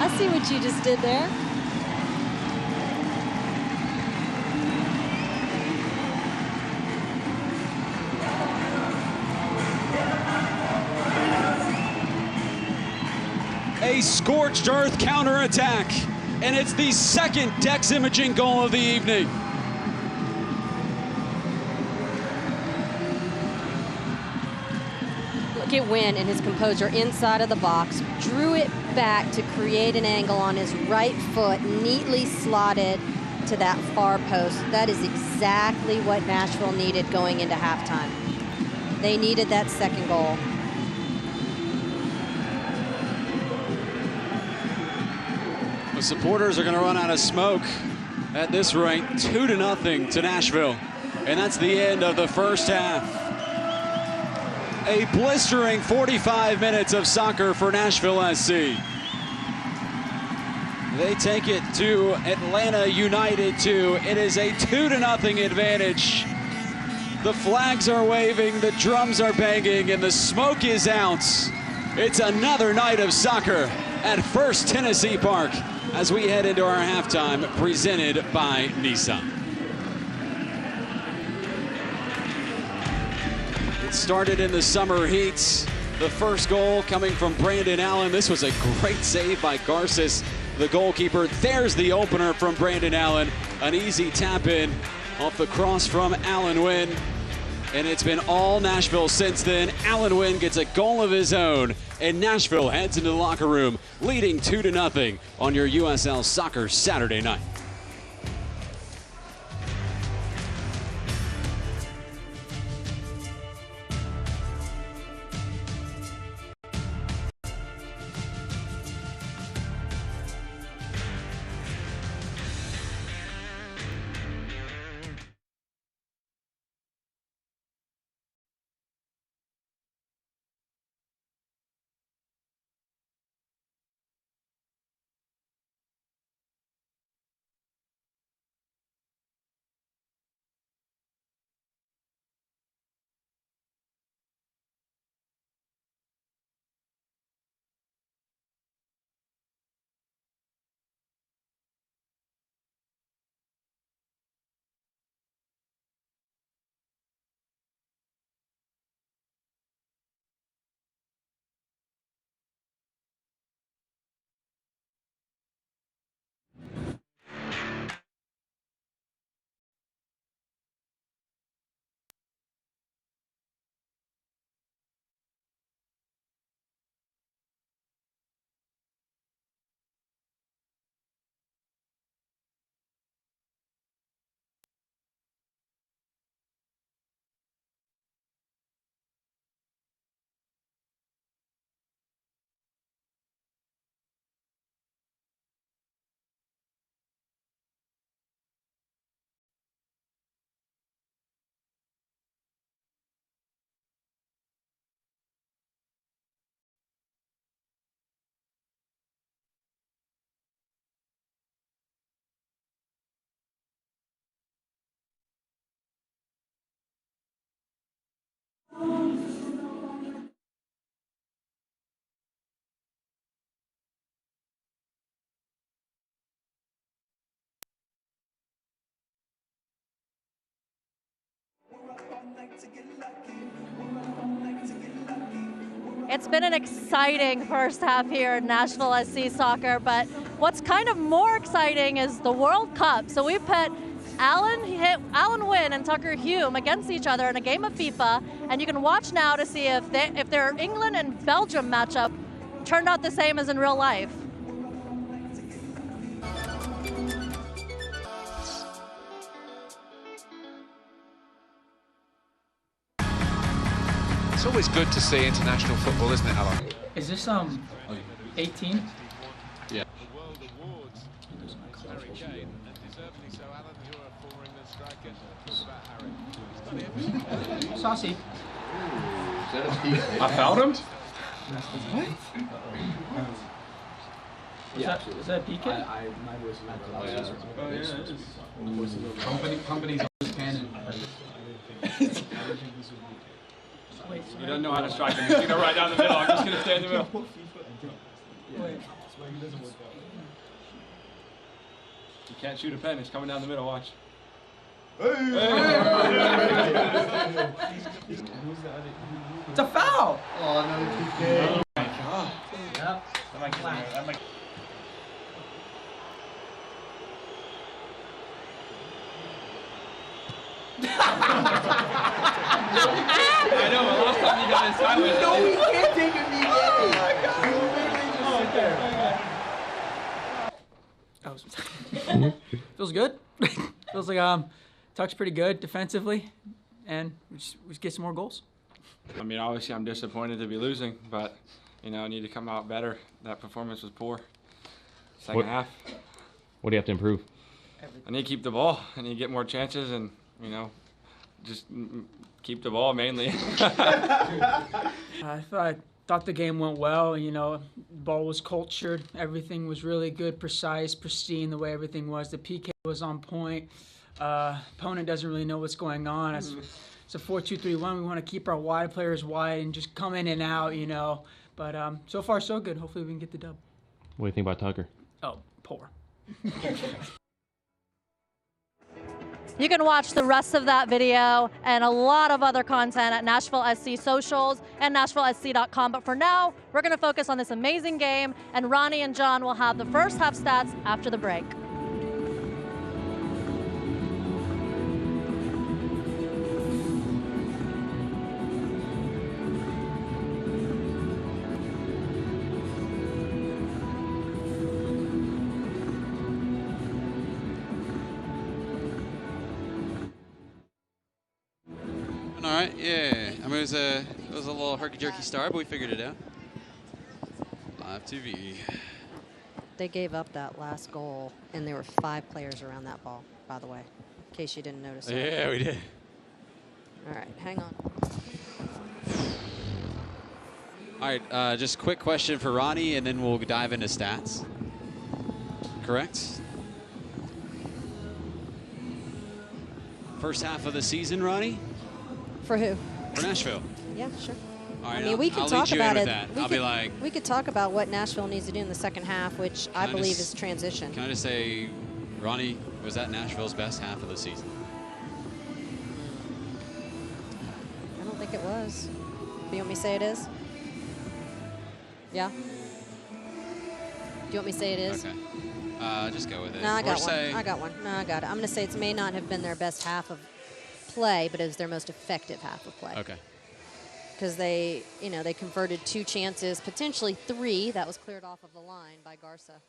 I see what you just did there. A scorched earth counterattack, and it's the second Dex Imaging goal of the evening. Look at Wynn and his composure inside of the box. Drew it back to create an angle on his right foot, neatly slotted to that far post. That is exactly what Nashville needed going into halftime. They needed that second goal. The supporters are going to run out of smoke at this rate. 2-0 to Nashville. And that's the end of the first half. A blistering 45 minutes of soccer for Nashville SC. They take it to Atlanta United 2. It is a 2-0 advantage. The flags are waving, the drums are banging, and the smoke is out. It's another night of soccer at First Tennessee Park as we head into our halftime, presented by Nissan. It started in the summer heats. The first goal coming from Brandon Allen. This was a great save by Garces, the goalkeeper. There's the opener from Brandon Allen. An easy tap in off the cross from Allen Wynn. And it's been all Nashville since then. Allen Wynn gets a goal of his own, and Nashville heads into the locker room, leading 2-0 on your USL Soccer Saturday night. it's been an exciting first half here at Nashville SC Soccer, but what's kind of more exciting is the World Cup. So we put Alan Wynn and Tucker Hume against each other in a game of FIFA, and you can watch now to see if their England and Belgium matchup turned out the same as in real life. It's always good to see international football, isn't it, Alan? Is this 18? Yeah. Saucy. I fouled him? Is that PK? Company's on his cannon. You don't know how to strike him. He's gonna right down the middle. I'm just gonna stay in the middle. You can't shoot a pen. It's coming down the middle. Watch. It's a foul. Oh, another PK. Oh my God. Yep. I know, but last time you got in silence. No, we can't take a PK. Oh my God. Feels good. Feels like Tuck's pretty good defensively, and we just get some more goals. I mean, obviously I'm disappointed to be losing, but you know I need to come out better. That performance was poor. Second half. What do you have to improve? I need to keep the ball. I need to get more chances, and you know, just keep the ball mainly. I thought the game went well. You know, the ball was cultured. Everything was really good, precise, pristine. The way everything was. The PK was on point. Opponent doesn't really know what's going on. It's a 4-2-3-1. We want to keep our wide players wide and just come in and out. You know, but so far so good. Hopefully we can get the dub. What do you think about Tucker? Oh, poor. You can watch the rest of that video and a lot of other content at Nashville SC socials and NashvilleSC.com. But for now, we're going to focus on this amazing game, and Ronnie and John will have the first half stats after the break. All right, yeah. I mean, it was a little herky-jerky start, but we figured it out. Live TV. They gave up that last goal, and there were 5 players around that ball, by the way, in case you didn't notice that. Yeah, we did. All right, hang on. All right, just quick question for Ronnie, and then we'll dive into stats. Correct? First half of the season, Ronnie? For who? For Nashville. Yeah, sure. All right, I mean, we could I'll talk lead you in about with it. that. We I'll could, be like, we could talk about what Nashville needs to do in the second half, which I believe is transition. Can I just say, Ronnie, was that Nashville's best half of the season? I don't think it was. Do you want me to say it is? Yeah? Do you want me to say it is? Okay. Just go with it. No, I got Or one. say, I got one. No, I got it. I'm going to say it may not have been their best half of play, but it was their most effective half of play. Okay. Because they converted 2 chances, potentially 3. That was cleared off of the line by Garza.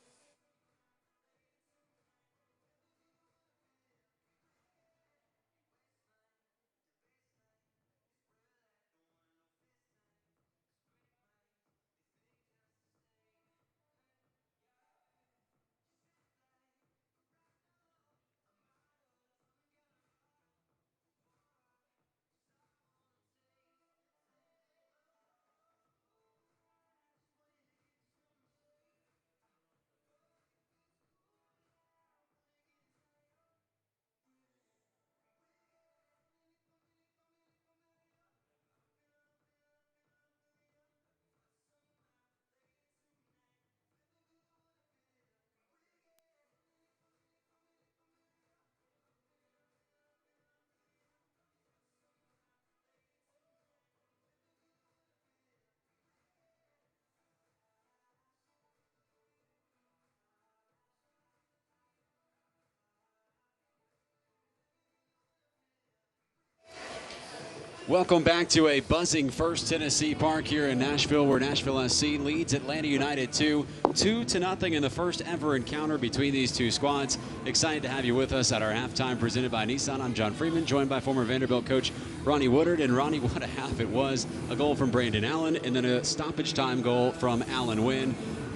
Welcome back to a buzzing First Tennessee Park here in Nashville, where Nashville SC leads Atlanta United 2-0 in the first ever encounter between these two squads. Excited to have you with us at our halftime presented by Nissan. I'm John Freeman, joined by former Vanderbilt coach Ronnie Woodard. And Ronnie, what a half it was. A goal from Brandon Allen and then a stoppage time goal from Allen Wynn.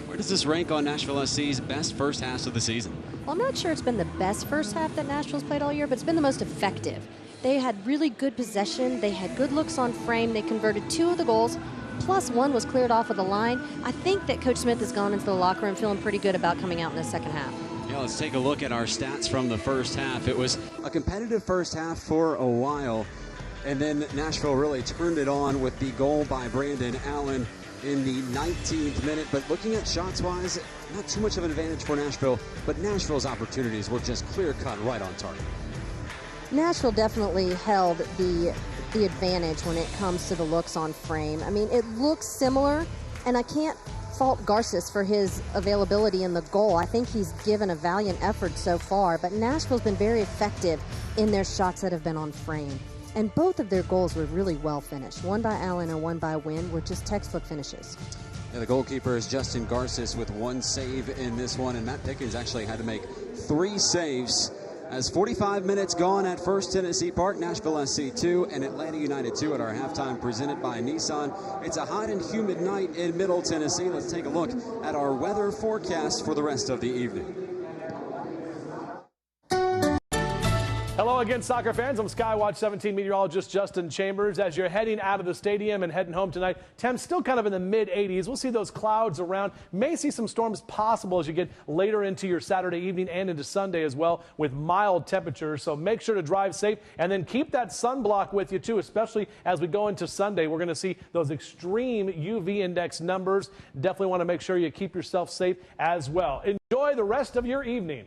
Where does this rank on Nashville SC's best first halves of the season? Well, I'm not sure it's been the best first half that Nashville's played all year, but it's been the most effective. They had really good possession. They had good looks on frame. They converted 2 of the goals, plus 1 was cleared off of the line. I think that Coach Smith has gone into the locker room feeling pretty good about coming out in the second half. Yeah, let's take a look at our stats from the first half. It was a competitive first half for a while, and then Nashville really turned it on with the goal by Brandon Allen in the 19th minute. But looking at shots-wise, not too much of an advantage for Nashville, but Nashville's opportunities were just clear-cut right on target. Nashville definitely held the advantage when it comes to the looks on frame. I mean, it looks similar, and I can't fault Garces for his availability in the goal. I think he's given a valiant effort so far, but Nashville's been very effective in their shots that have been on frame. And both of their goals were really well finished. One by Allen and one by Wynn were just textbook finishes. Yeah, the goalkeeper is Justin Garces with 1 save in this one, and Matt Pickens actually had to make 3 saves. As 45 minutes gone at First Tennessee Park, Nashville SC 2 and Atlanta United 2 at our halftime presented by Nissan. It's a hot and humid night in Middle Tennessee. Let's take a look at our weather forecast for the rest of the evening. Hello again, soccer fans. I'm Skywatch 17 meteorologist Justin Chambers. As you're heading out of the stadium and heading home tonight, temps still kind of in the mid-80s. We'll see those clouds around. May see some storms possible as you get later into your Saturday evening and into Sunday as well with mild temperatures. So make sure to drive safe and then keep that sunblock with you too, especially as we go into Sunday. We're going to see those extreme UV index numbers. Definitely want to make sure you keep yourself safe as well. Enjoy the rest of your evening.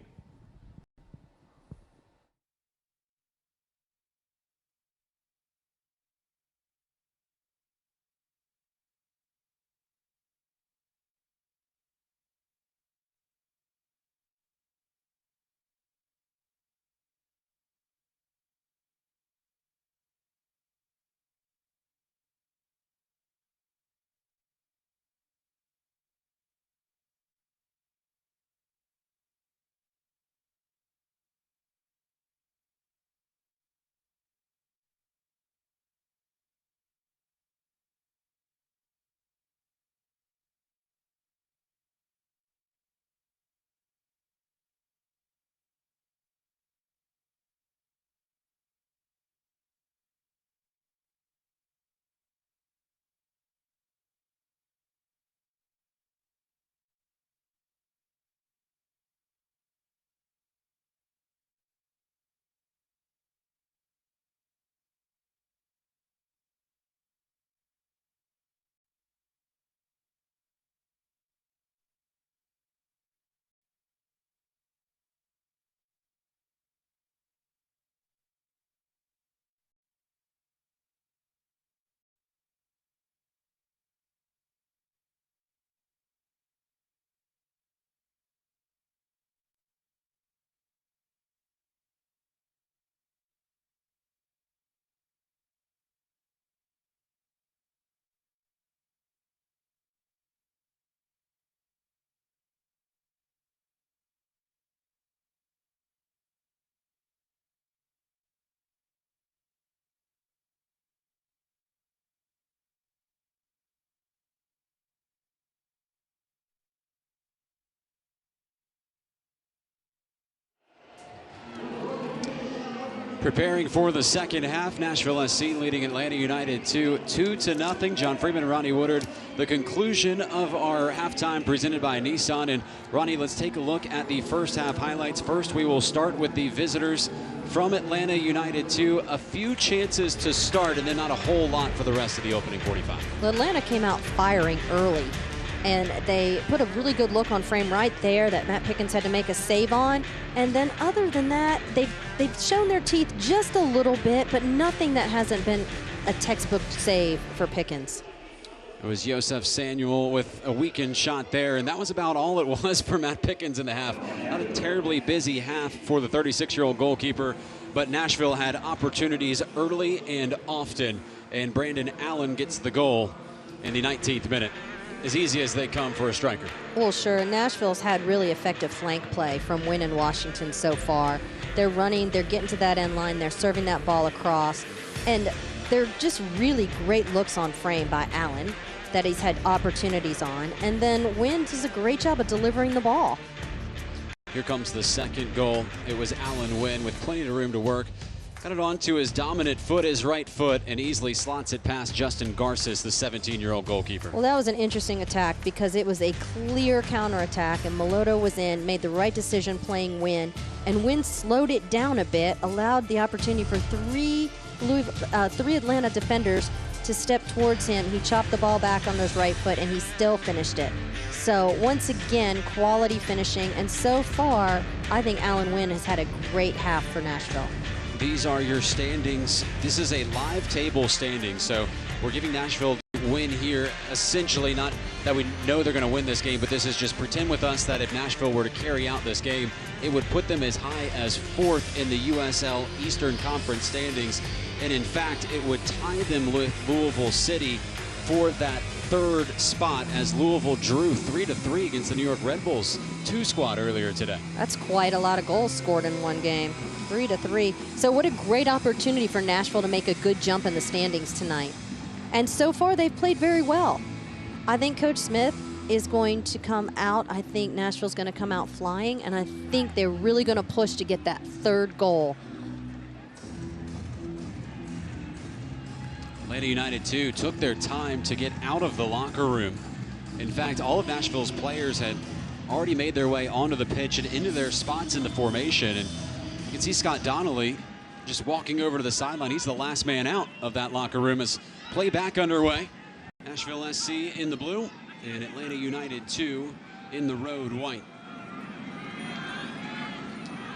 Preparing for the second half, Nashville SC leading Atlanta United 2-0. John Freeman and Ronnie Woodard, the conclusion of our halftime presented by Nissan. And Ronnie, let's take a look at the first half highlights. First, we will start with the visitors from Atlanta United 2. A few chances to start and then not a whole lot for the rest of the opening 45. Well, Atlanta came out firing early, and they put a really good look on frame right there that Matt Pickens had to make a save on. And then other than that, they've shown their teeth just a little bit, but nothing that hasn't been a textbook save for Pickens. It was Josef Samuel with a weekend shot there, and that was about all it was for Matt Pickens in the half. Not a terribly busy half for the 36-year-old goalkeeper, but Nashville had opportunities early and often. and Brandon Allen gets the goal in the 19th minute. As easy as they come for a striker. Well, sure. Nashville's had really effective flank play from Wynn and Washington so far. They're running, they're getting to that end line, they're serving that ball across, and they're just really great looks on frame by Allen that he's had opportunities on. And then Wynn does a great job of delivering the ball. Here comes the second goal. It was Allen Wynn with plenty of room to work. Got it onto his dominant foot, his right foot, and easily slots it past Justin Garces, the 17-year-old goalkeeper. Well, that was an interesting attack because it was a clear counterattack, and Malotto was in, made the right decision playing Wynn, and Wynn slowed it down a bit, allowed the opportunity for three Atlanta defenders to step towards him. He chopped the ball back on his right foot, and he still finished it. So once again, quality finishing, and so far, I think Allen Wynn has had a great half for Nashville. These are your standings. This is a live table standing, so we're giving Nashville a win here. Essentially, not that we know they're going to win this game, but this is just pretend with us that if Nashville were to carry out this game, it would put them as high as 4th in the USL Eastern Conference standings. And in fact, it would tie them with Louisville City for that 3rd spot, as Louisville drew 3-3 against the New York Red Bulls 2 squad earlier today. That's quite a lot of goals scored in one game. 3-3. So what a great opportunity for Nashville to make a good jump in the standings tonight. And so far, they've played very well. I think Coach Smith is going to come out. I think Nashville's going to come out flying, and I think they're really going to push to get that 3rd goal. Atlanta United, too, took their time to get out of the locker room. In fact, all of Nashville's players had already made their way onto the pitch and into their spots in the formation. And you can see Scott Donnelly just walking over to the sideline. He's the last man out of that locker room as play back underway. Nashville SC in the blue and Atlanta United 2 in the road white.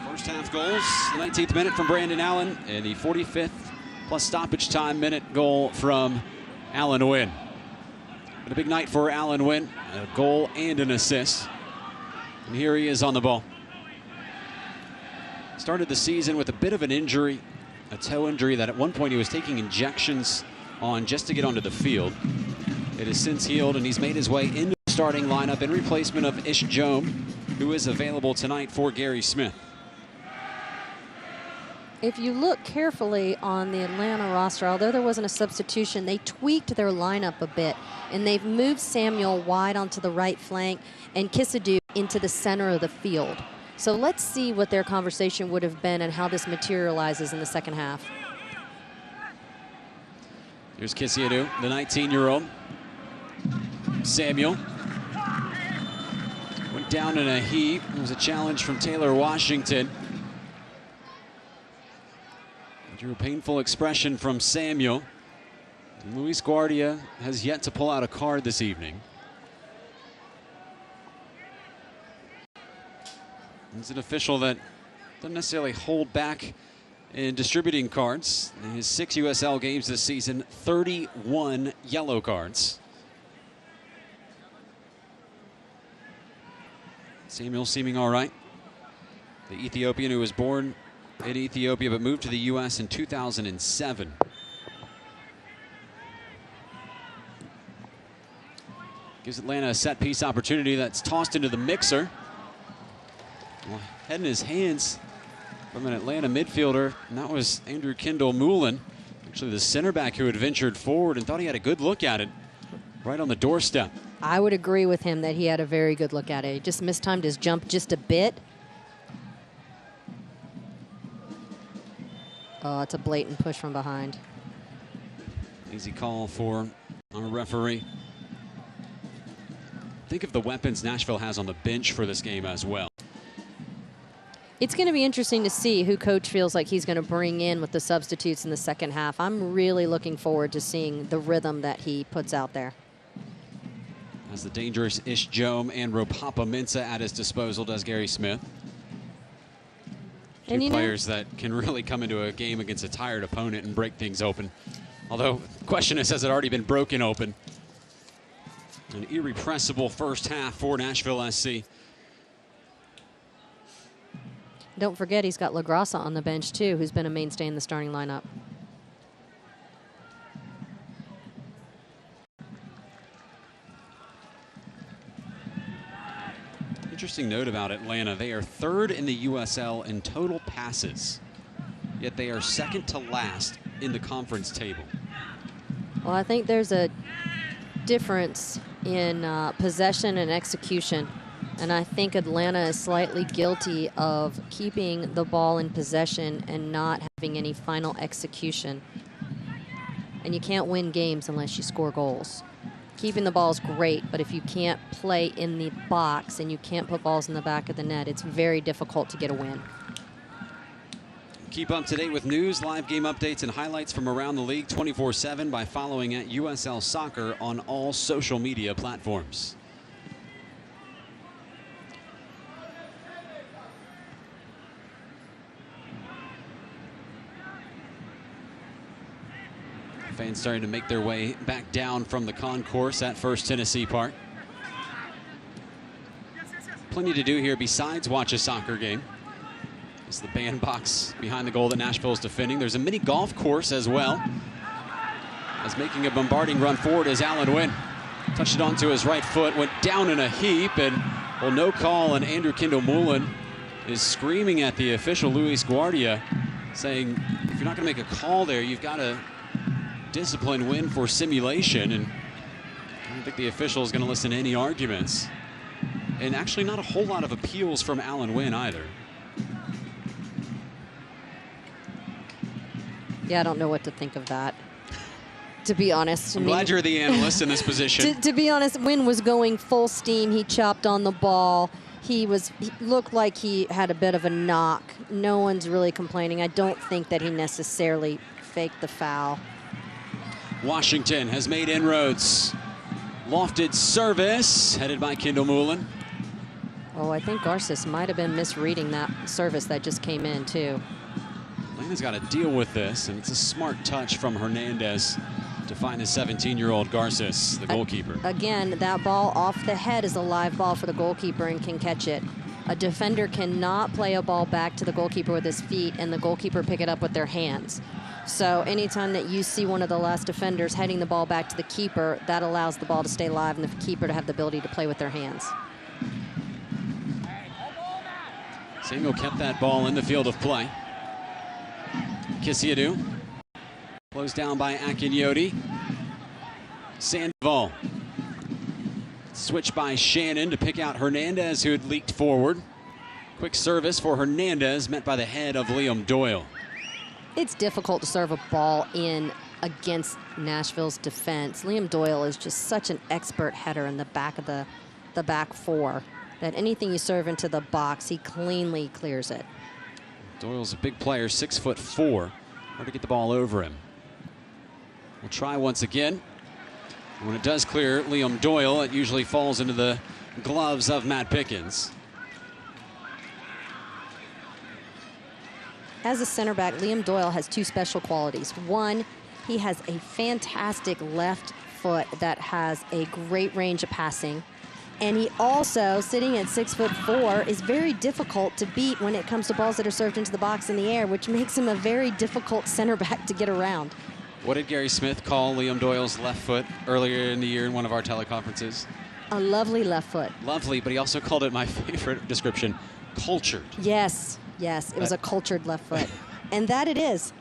First half goals, the 19th minute from Brandon Allen and the 45th plus stoppage time minute goal from Allen Wynn. But a big night for Allen Wynn, a goal and an assist. And here he is on the ball. Started the season with a bit of an injury, a toe injury that at one point he was taking injections on just to get onto the field. It has since healed, and he's made his way into the starting lineup in replacement of Ish Jome, who is available tonight for Gary Smith. If you look carefully on the Atlanta roster, although there wasn't a substitution, they tweaked their lineup a bit, and they've moved Samuel wide onto the right flank and Kisadu into the center of the field. So let's see what their conversation would have been and how this materializes in the second half. Here's Kisadu, the 19-year-old. Samuel went down in a heap. It was a challenge from Taylor Washington. Drew a painful expression from Samuel. And Luis Guardia has yet to pull out a card this evening. He's an official that doesn't necessarily hold back in distributing cards. In his 6 USL games this season, 31 yellow cards. Samuel seeming all right. The Ethiopian who was born in Ethiopia but moved to the U.S. in 2007. Gives Atlanta a set piece opportunity that's tossed into the mixer. Well, head in his hands from an Atlanta midfielder, and that was Andrew Kendall Moulin, actually the center back who had ventured forward and thought he had a good look at it right on the doorstep. I would agree with him that he had a very good look at it. He just mistimed his jump just a bit. Oh, it's a blatant push from behind. Easy call for our referee. Think of the weapons Nashville has on the bench for this game as well. It's going to be interesting to see who coach feels like he's going to bring in with the substitutes in the second half. I'm really looking forward to seeing the rhythm that he puts out there. Has the dangerous Ish Jome and Ropapa Mensah at his disposal, does Gary Smith. Two players that can really come into a game against a tired opponent and break things open. Although, the question is, has it already been broken open? An irrepressible first half for Nashville SC. Don't forget he's got LaGrassa on the bench too, who's been a mainstay in the starting lineup. interesting note about Atlanta. They are 3rd in the USL in total passes, yet they are 2nd to last in the conference table. Well, I think there's a difference in possession and execution. And I think Atlanta is slightly guilty of keeping the ball in possession and not having any final execution. And you can't win games unless you score goals. Keeping the ball is great, but if you can't play in the box and you can't put balls in the back of the net, it's very difficult to get a win. Keep up to date with news, live game updates, and highlights from around the league 24/7 by following at USL Soccer on all social media platforms. Fans starting to make their way back down from the concourse at First Tennessee Park. Plenty to do here besides watch a soccer game. It's the bandbox behind the goal that Nashville is defending. There's a mini golf course as well. As making a bombarding run forward is Alan Wynn. Touched it onto his right foot, went down in a heap, and well, no call, and Andrew Kindle-Mullen is screaming at the official Luis Guardia, saying, if you're not going to make a call there, you've got to discipline Wynn for simulation, and I don't think the official is going to listen to any arguments. And actually not a whole lot of appeals from Alan Wynn either. Yeah, I don't know what to think of that, to be honest. I'm glad you're the analyst in this position. To be honest, Wynn was going full steam. He chopped on the ball. He looked like he had a bit of a knock. No one's really complaining. I don't think that he necessarily faked the foul. Washington has made inroads. Lofted service, headed by Kindle-Mullen. Oh, I think Garces might have been misreading that service that just came in, too. Atlanta's got to deal with this, and it's a smart touch from Hernandez to find the 17-year-old Garces, the goalkeeper. Again, that ball off the head is a live ball for the goalkeeper and can catch it. A defender cannot play a ball back to the goalkeeper with his feet and the goalkeeper pick it up with their hands. So anytime that you see one of the last defenders heading the ball back to the keeper, that allows the ball to stay live and the keeper to have the ability to play with their hands. Samuel kept that ball in the field of play. Kisiadu. Closed down by Akinyoti. Sandoval. Switch by Shannon to pick out Hernandez, who had leaked forward. Quick service for Hernandez, met by the head of Liam Doyle. It's difficult to serve a ball in against Nashville's defense. Liam Doyle is just such an expert header in the back of the back four that anything you serve into the box, he cleanly clears it. Doyle's a big player, 6'4". Hard to get the ball over him. We'll try once again. When it does clear Liam Doyle, it usually falls into the gloves of Matt Pickens. As a center back, Liam Doyle has two special qualities. One, he has a fantastic left foot that has a great range of passing. And he also, sitting at 6'4", is very difficult to beat when it comes to balls that are served into the box in the air, which makes him a very difficult center back to get around. What did Gary Smith call Liam Doyle's left foot earlier in the year in one of our teleconferences? A lovely left foot. Lovely, but he also called it, my favorite description, cultured. Yes, yes, it was a cultured left foot. And that it is.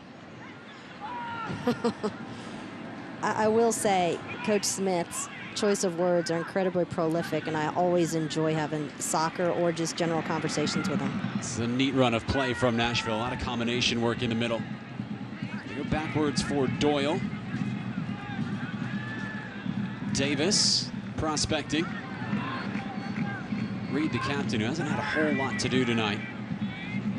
I will say, Coach Smith's choice of words are incredibly prolific, and I always enjoy having soccer or just general conversations with him. This is a neat run of play from Nashville. A lot of combination work in the middle. They go backwards for Doyle. Davis prospecting. Reed, the captain, who hasn't had a whole lot to do tonight.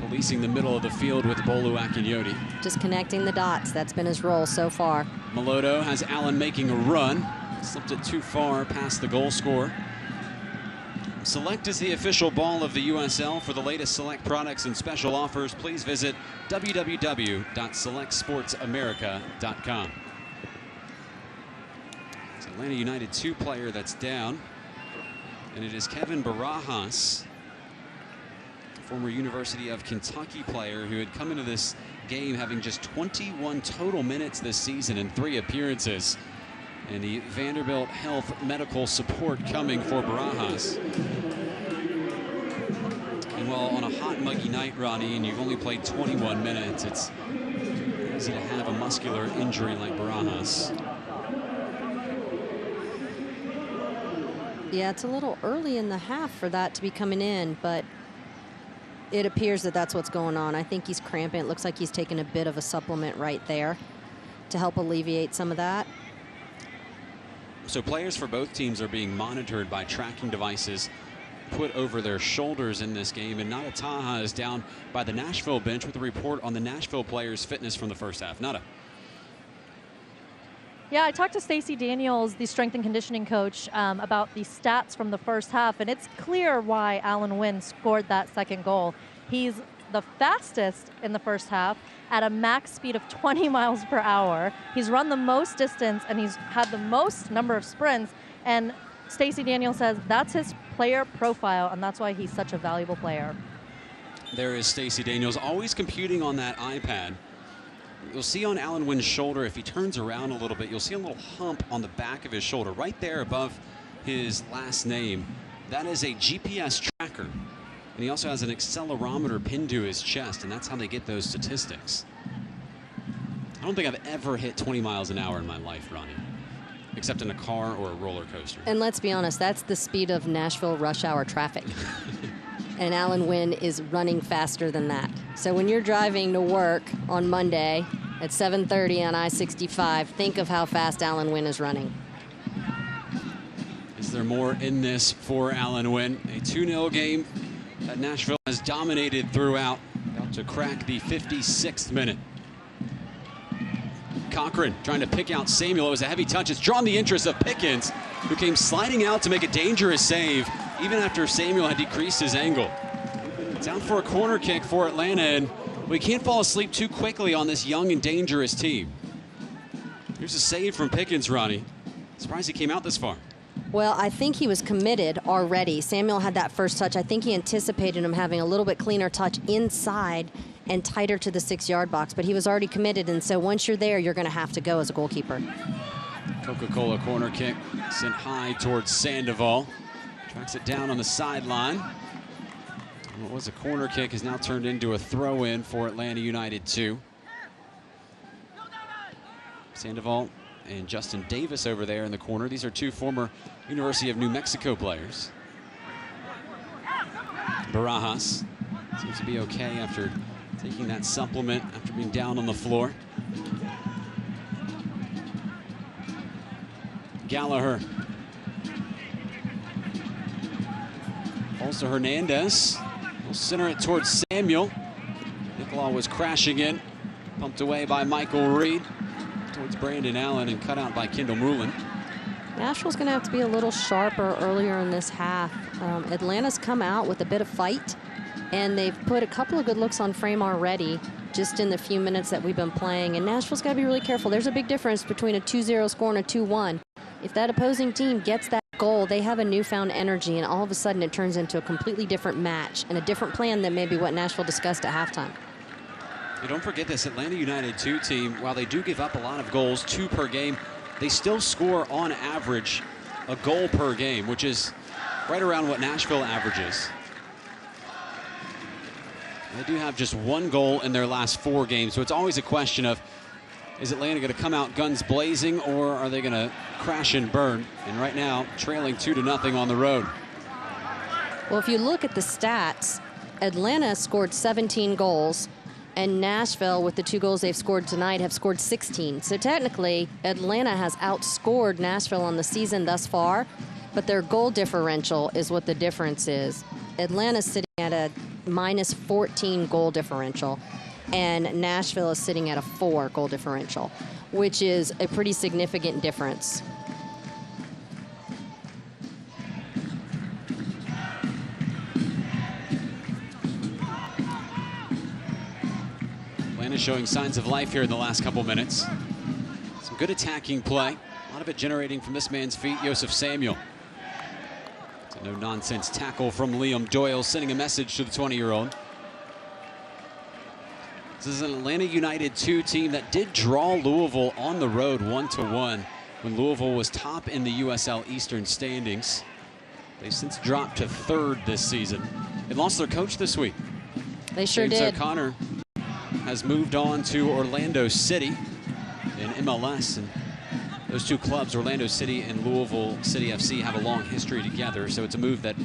Policing the middle of the field with Bolu Akinyoti. Just connecting the dots. That's been his role so far. Melodo has Allen making a run. Slipped it too far past the goal scorer. Select is the official ball of the USL. For the latest Select products and special offers, please visit www.selectsportsamerica.com. It's Atlanta United 2 player that's down, and it is Kevin Barajas, former University of Kentucky player who had come into this game having just 21 total minutes this season in 3 appearances. And the Vanderbilt Health medical support coming for Barajas. a hot, muggy night, Ronnie, and you've only played 21 minutes, it's easy to have a muscular injury like Barajas. Yeah, it's a little early in the half for that to be coming in, but it appears that that's what's going on. I think he's cramping. It looks like he's taking a bit of a supplement right there to help alleviate some of that. So players for both teams are being monitored by tracking devices put over their shoulders in this game, and Nada Taha is down by the Nashville bench with a report on the Nashville players' fitness from the first half. Nada. Yeah, I talked to Stacey Daniels, the strength and conditioning coach, about the stats from the first half, and it's clear why Allen Wynn scored that second goal. He's the fastest in the first half at a max speed of 20 miles per hour. He's run the most distance, and he's had the most number of sprints, and Stacey Daniels says that's his player profile, and that's why he's such a valuable player. There is Stacey Daniels, always computing on that iPad. You'll see on Allen Wynn's shoulder, if he turns around a little bit, you'll see a little hump on the back of his shoulder, right there above his last name. That is a GPS tracker. And he also has an accelerometer pinned to his chest, and that's how they get those statistics. I don't think I've ever hit 20 miles an hour in my life, Ronnie, except in a car or a roller coaster. And let's be honest, that's the speed of Nashville rush hour traffic. And Allen Wynn is running faster than that. So when you're driving to work on Monday at 7:30 on I-65, think of how fast Allen Wynn is running. Is there more in this for Allen Wynn? A 2-0 game that Nashville has dominated throughout, about to crack the 56th minute. Cochran trying to pick out Samuel. It was a heavy touch. It's drawn the interest of Pickens, who came sliding out to make a dangerous save, even after Samuel had decreased his angle. It's out for a corner kick for Atlanta, and we can't fall asleep too quickly on this young and dangerous team. Here's a save from Pickens, Ronnie. Surprised he came out this far. Well, I think he was committed already. Samuel had that first touch. I think he anticipated him having a little bit cleaner touch inside and tighter to the 6-yard box, but he was already committed, and so once you're there, you're going to have to go as a goalkeeper. Coca-Cola corner kick sent high towards Sandoval. Tracks it down on the sideline. What was a corner kick has now turned into a throw-in for Atlanta United 2. Sandoval and Justin Davis over there in the corner. These are two former University of New Mexico players. Barajas seems to be okay after taking that supplement after being down on the floor. Gallagher. Falls to Hernandez. He'll center it towards Samuel. Nicolau was crashing in. Pumped away by Michael Reed. Towards Brandon Allen and cut out by Kendall Moulin. Nashville's going to have to be a little sharper earlier in this half. Atlanta's come out with a bit of fight, and they've put a couple of good looks on frame already just in the few minutes that we've been playing. And Nashville's got to be really careful. There's a big difference between a 2-0 score and a 2-1. If that opposing team gets that goal, they have a newfound energy, and all of a sudden it turns into a completely different match and a different plan than maybe what Nashville discussed at halftime. You don't forget this Atlanta United 2 team, while they do give up a lot of goals, 2 per game, they still score on average a goal per game, which is right around what Nashville averages. They do have just 1 goal in their last 4 games, so it's always a question of, is Atlanta going to come out guns blazing, or are they going to crash and burn? And right now, trailing 2-0 on the road. Well, if you look at the stats, Atlanta scored 17 goals, and Nashville, with the 2 goals they've scored tonight, have scored 16. So technically, Atlanta has outscored Nashville on the season thus far, but their goal differential is what the difference is. Atlanta's sitting at a minus 14 goal differential, and Nashville is sitting at a 4 goal differential, which is a pretty significant difference. Atlanta showing signs of life here in the last couple minutes. Some good attacking play. A lot of it generating from this man's feet, Joseph Samuel. It's a no-nonsense tackle from Liam Doyle, sending a message to the 20-year-old. This is an Atlanta United 2 team that did draw Louisville on the road 1-1 when Louisville was top in the USL Eastern standings. They've since dropped to 3rd this season. They lost their coach this week. They sure James did. O'Connor has moved on to Orlando City in MLS, and those two clubs, Orlando City and Louisville City FC, have a long history together, so it's a move that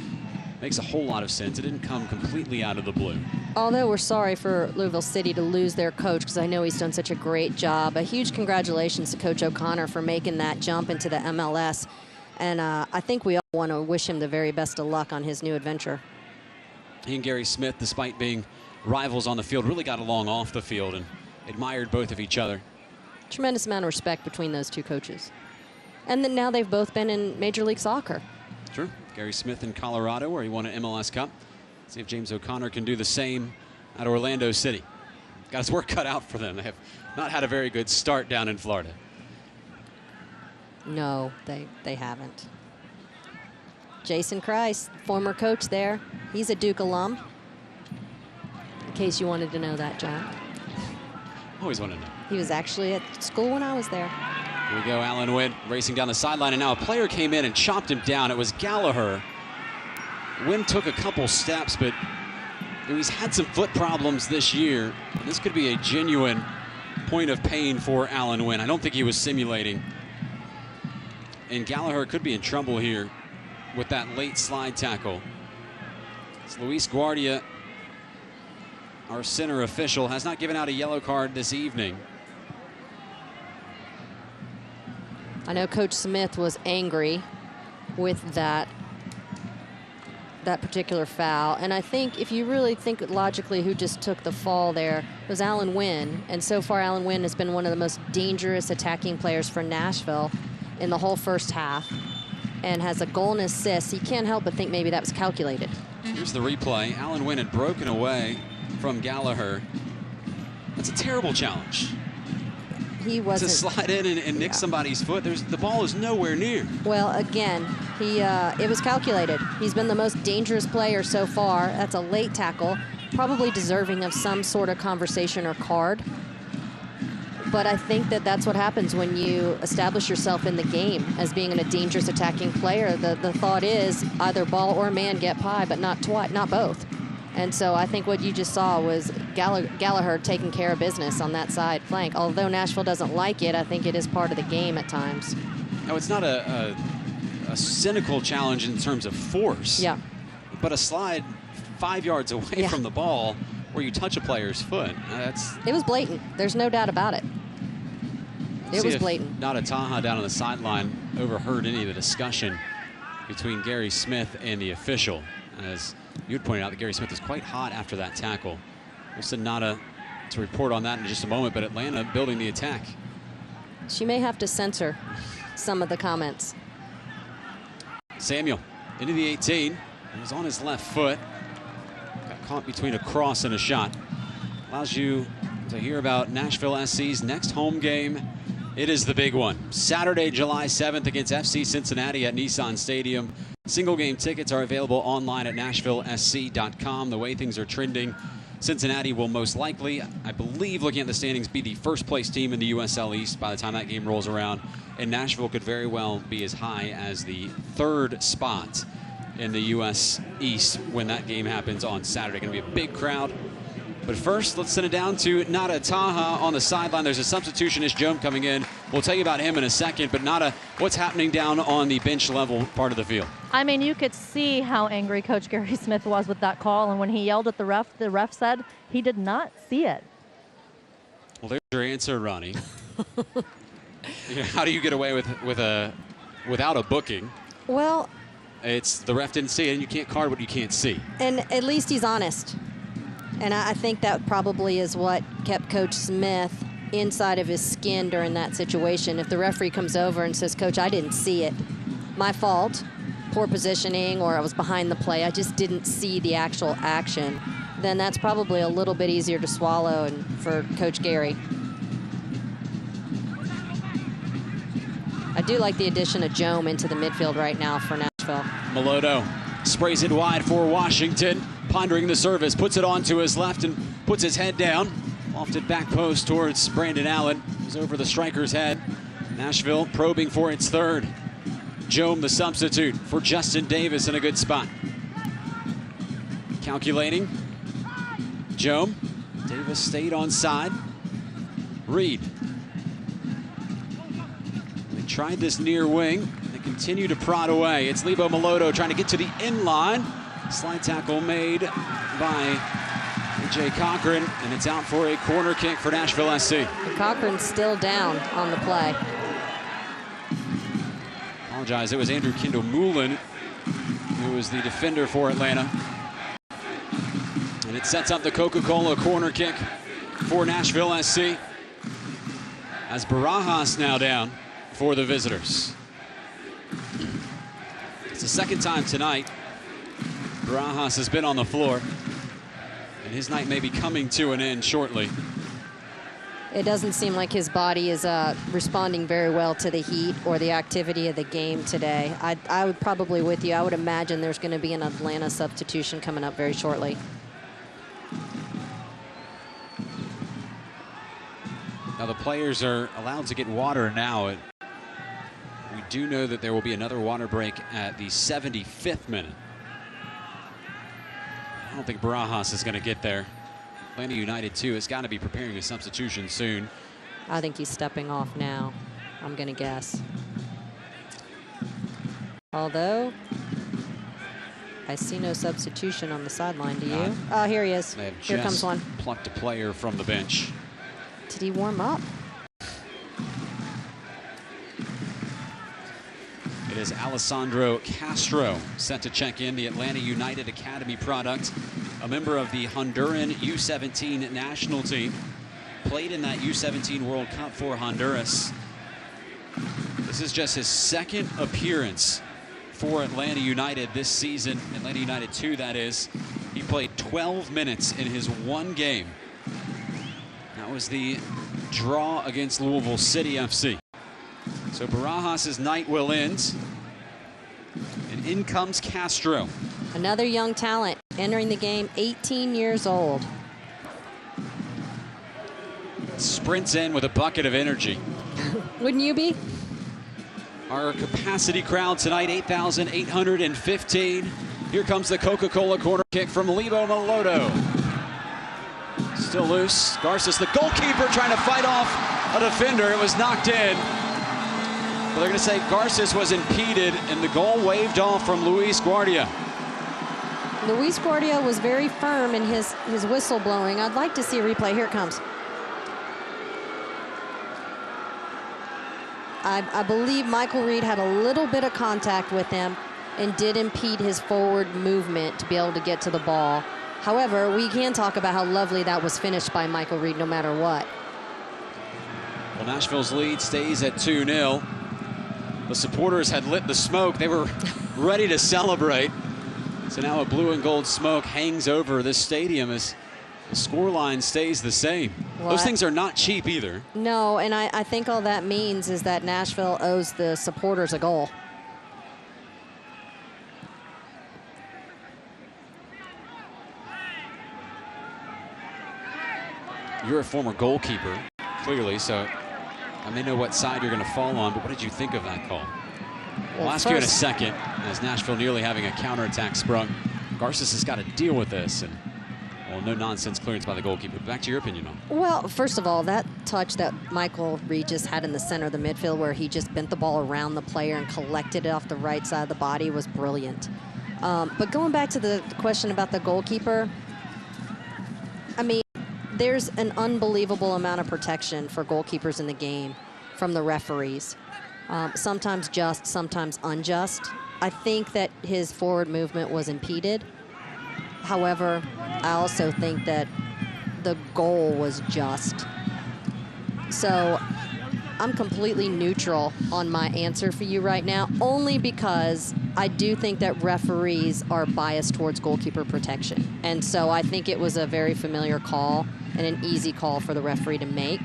makes a whole lot of sense. It didn't come completely out of the blue. Although we're sorry for Louisville City to lose their coach, because I know he's done such a great job. A huge congratulations to Coach O'Connor for making that jump into the MLS. And I think we all want to wish him the very best of luck on his new adventure. He and Gary Smith, despite being rivals on the field, really got along off the field and admired both of each other. Tremendous amount of respect between those two coaches. And then now they've both been in Major League Soccer. True. Gary Smith in Colorado, where he won an MLS Cup. See if James O'Connor can do the same at Orlando City. Got his work cut out for them. They have not had a very good start down in Florida. No, they haven't. Jason Kreis, former coach there. He's a Duke alum. In case you wanted to know that, John. Always wanted to know. He was actually at school when I was there. Here we go, Alan Wynn racing down the sideline, and now a player came in and chopped him down. It was Gallagher. Wynn took a couple steps, but he's had some foot problems this year. This could be a genuine point of pain for Alan Wynn. I don't think he was simulating. And Gallagher could be in trouble here with that late slide tackle. It's Luis Guardia, our center official, has not given out a yellow card this evening. I know Coach Smith was angry with that particular foul. And I think if you really think logically who just took the fall there, it was Alan Wynn. And so far, Alan Wynn has been one of the most dangerous attacking players for Nashville in the whole first half and has a goal and assist. You can't help but think maybe that was calculated. Here's the replay. Alan Wynn had broken away from Gallagher. That's a terrible challenge. He wasn't. To slide in and nick somebody's foot. The ball is nowhere near. Well, again, it was calculated. He's been the most dangerous player so far. That's a late tackle, probably deserving of some sort of conversation or card. But I think that's what happens when you establish yourself in the game as being a dangerous attacking player. The thought is either ball or man get pie, but not both. And so I think what you just saw was Gallagher taking care of business on that side flank. Although Nashville doesn't like it, I think it is part of the game at times. No, it's not a cynical challenge in terms of force. Yeah. But a slide 5 yards away from the ball where you touch a player's foot. It was blatant. There's no doubt about it. It was blatant. Nada Taha down on the sideline overheard any of the discussion between Gary Smith and the official. As you had pointed out, that Gary Smith was quite hot after that tackle. We'll send Nada to report on that in just a moment, but Atlanta building the attack. She may have to censor some of the comments. Samuel into the 18. He was on his left foot. Got caught between a cross and a shot. Allows you to hear about Nashville SC's next home game. It is the big one. Saturday, July 7th against FC Cincinnati at Nissan Stadium. Single game tickets are available online at NashvilleSC.com. The way things are trending, Cincinnati will most likely, I believe, looking at the standings, be the first place team in the USL East by the time that game rolls around. And Nashville could very well be as high as the third spot in the US East when that game happens on Saturday. Going to be a big crowd. But first, let's send it down to Nada Taha on the sideline. There's a substitutionist jump coming in. We'll tell you about him in a second. But Nada, what's happening down on the bench level part of the field? I mean, you could see how angry Coach Gary Smith was with that call. And when he yelled at the ref said he did not see it. Well, there's your answer, Ronnie. How do you get away without a booking? Well, it's the ref didn't see it, and you can't card what you can't see. And at least he's honest. And I think that probably is what kept Coach Smith inside of his skin during that situation. If the referee comes over and says, Coach, I didn't see it. My fault. Poor positioning, or I was behind the play. I just didn't see the actual action. Then that's probably a little bit easier to swallow and for Coach Gary. I do like the addition of Jome into the midfield right now for Nashville. Melodo sprays it wide for Washington. Pondering the service, puts it onto his left and puts his head down. Lofted back post towards Brandon Allen. It was over the striker's head. Nashville probing for its third. Jome, the substitute for Justin Davis, in a good spot. Calculating. Jome. Davis stayed on side. Reed. They tried this near wing. They continue to prod away. It's Lebo Maloto trying to get to the end line. Slide tackle made by Jay Cochran, and it's out for a corner kick for Nashville SC. Cochran's still down on the play. Apologize, it was Andrew Kendall Moulin who was the defender for Atlanta. And it sets up the Coca-Cola corner kick for Nashville SC, as Barajas now down for the visitors. It's the second time tonight Barajas has been on the floor, and his night may be coming to an end shortly. It doesn't seem like his body is responding very well to the heat or the activity of the game today. I would probably with you. I would imagine there's going to be an Atlanta substitution coming up very shortly. Now the players are allowed to get water now. We do know that there will be another water break at the 75th minute. I don't think Barajas is going to get there. Atlanta United, too, has got to be preparing a substitution soon. I think he's stepping off now, I'm going to guess. Although, I see no substitution on the sideline, do you? Oh, here he is. Here comes one. Plucked a player from the bench. Did he warm up? It is Alessandro Castro set to check in, the Atlanta United Academy product, a member of the Honduran U17 national team. Played in that U17 World Cup for Honduras. This is just his second appearance for Atlanta United this season. Atlanta United 2, that is. He played 12 minutes in his one game. That was the draw against Louisville City FC. So Barajas' night will end. And in comes Castro. Another young talent entering the game, 18 years old. Sprints in with a bucket of energy. Wouldn't you be? Our capacity crowd tonight, 8,815. Here comes the Coca-Cola corner kick from Lebo Maloto. Still loose. Garces, the goalkeeper, trying to fight off a defender. It was knocked in. But they're going to say Garces was impeded, and the goal waved off from Luis Guardia. Luis Guardia was very firm in his whistle blowing. I'd like to see a replay. Here it comes. I believe Michael Reed had a little bit of contact with him and did impede his forward movement to be able to get to the ball. However, we can talk about how lovely that was finished by Michael Reed no matter what. Well, Nashville's lead stays at 2-0. The supporters had lit the smoke. They were ready to celebrate. So now a blue and gold smoke hangs over this stadium as the scoreline stays the same. Well, those things are not cheap either. No, and I think all that means is that Nashville owes the supporters a goal. You're a former goalkeeper, clearly, so I may know what side you're going to fall on, but what did you think of that call? Well, I'll ask you in a second, as Nashville nearly having a counterattack sprung. Garces has got to deal with this, and well, no nonsense clearance by the goalkeeper. Back to your opinion on it. Well, first of all, that touch that Michael Reed just had in the center of the midfield where he just bent the ball around the player and collected it off the right side of the body was brilliant. But going back to the question about the goalkeeper, I mean, there's an unbelievable amount of protection for goalkeepers in the game from the referees. Sometimes just, sometimes unjust. I think that his forward movement was impeded. However, I also think that the goal was just. So I'm completely neutral on my answer for you right now, only because I do think that referees are biased towards goalkeeper protection. And so I think it was a very familiar call and an easy call for the referee to make.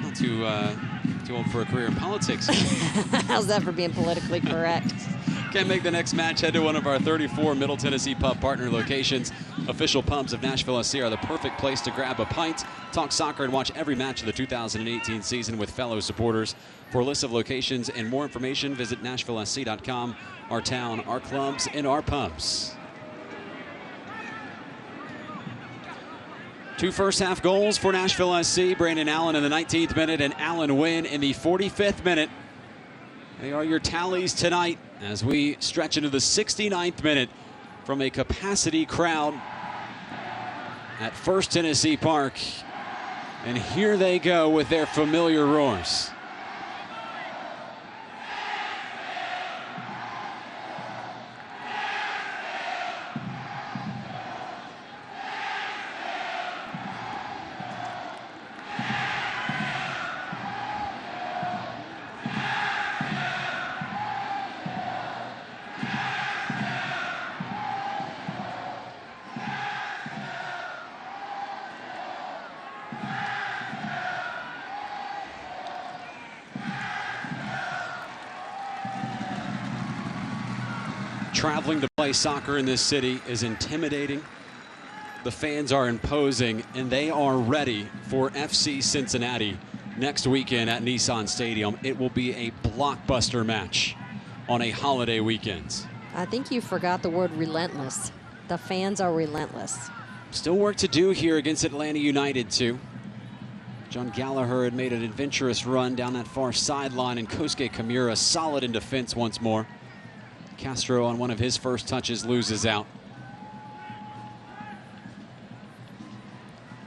Not too old for a career in politics. How's that for being politically correct? Can't make the next match? Head to one of our 34 Middle Tennessee pub partner locations. Official pubs of Nashville SC are the perfect place to grab a pint, talk soccer, and watch every match of the 2018 season with fellow supporters. For a list of locations and more information, visit NashvilleSC.com. Our town, our clubs, and our pubs. 2 first-half goals for Nashville SC. Brandon Allen in the 19th minute and Allen Wynn in the 45th minute. They are your tallies tonight as we stretch into the 69th minute from a capacity crowd at First Tennessee Park. And here they go with their familiar roars. Traveling to play soccer in this city is intimidating. The fans are imposing, and they are ready for FC Cincinnati next weekend at Nissan Stadium. It will be a blockbuster match on a holiday weekend. I think you forgot the word relentless. The fans are relentless. Still work to do here against Atlanta United, too. John Gallagher had made an adventurous run down that far sideline, and Kosuke Kimura solid in defense once more. Castro on one of his first touches loses out.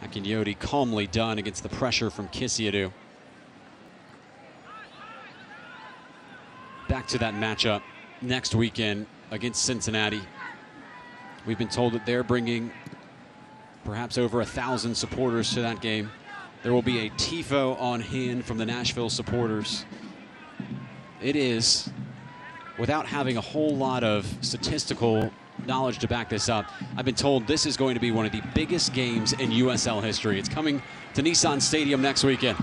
Akinyoti calmly done against the pressure from Kisiadu. Back to that matchup next weekend against Cincinnati. We've been told that they're bringing perhaps over 1,000 supporters to that game. There will be a tifo on hand from the Nashville supporters. It is, without having a whole lot of statistical knowledge to back this up, I've been told this is going to be one of the biggest games in USL history. It's coming to Nissan Stadium next weekend.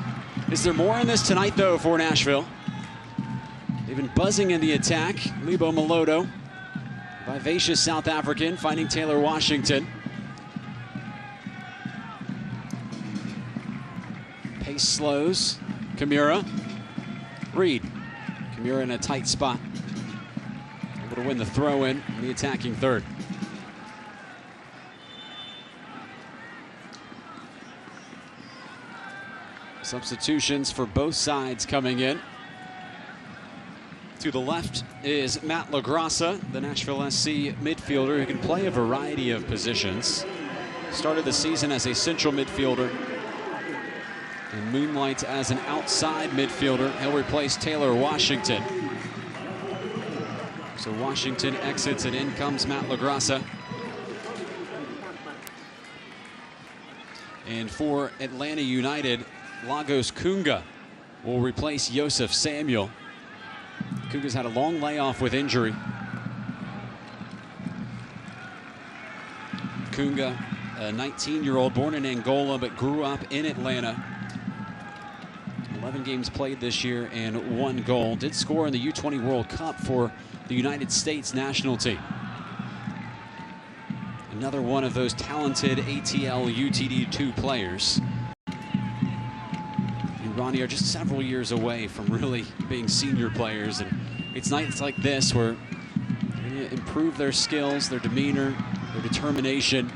Is there more in this tonight, though, for Nashville? They've been buzzing in the attack. Lebo Maloto, vivacious South African, finding Taylor Washington. Pace slows. Kimura. Reed. Kimura in a tight spot. Able to win the throw-in in the attacking third. Substitutions for both sides coming in. To the left is Matt LaGrassa, the Nashville SC midfielder who can play a variety of positions. Started the season as a central midfielder and moonlights as an outside midfielder. He'll replace Taylor Washington. So Washington exits and in comes Matt LaGrassa. And for Atlanta United, Lagos Kunga will replace Joseph Samuel. Kunga's had a long layoff with injury. Kunga, a 19-year-old born in Angola but grew up in Atlanta. 11 games played this year and 1 goal. Did score in the U20 World Cup for the United States national team. Another one of those talented ATL UTD2 players. And Ronnie are just several years away from really being senior players, and it's nights like this where they improve their skills, their demeanor, their determination.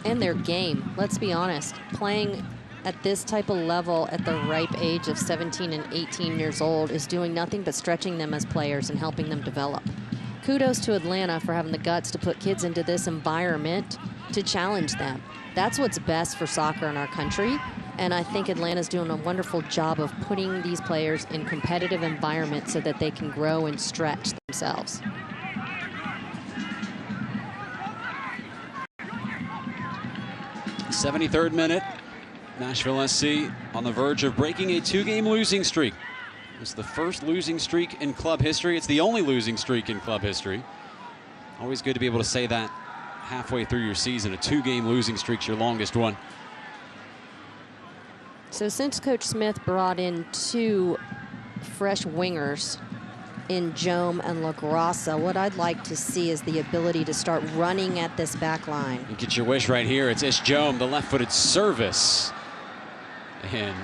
And their game, let's be honest. Playing at this type of level at the ripe age of 17 and 18 years old is doing nothing but stretching them as players and helping them develop. Kudos to Atlanta for having the guts to put kids into this environment to challenge them. That's what's best for soccer in our country, and I think Atlanta's doing a wonderful job of putting these players in competitive environments so that they can grow and stretch themselves. '73rd minute. Nashville SC on the verge of breaking a 2-game losing streak. It's the first losing streak in club history. It's the only losing streak in club history. Always good to be able to say that halfway through your season. A 2-game losing streak's your longest one. So since Coach Smith brought in 2 fresh wingers in Jome and LaGrassa, what I'd like to see is the ability to start running at this back line. You get your wish right here. It's Ish Jome, the left-footed service. And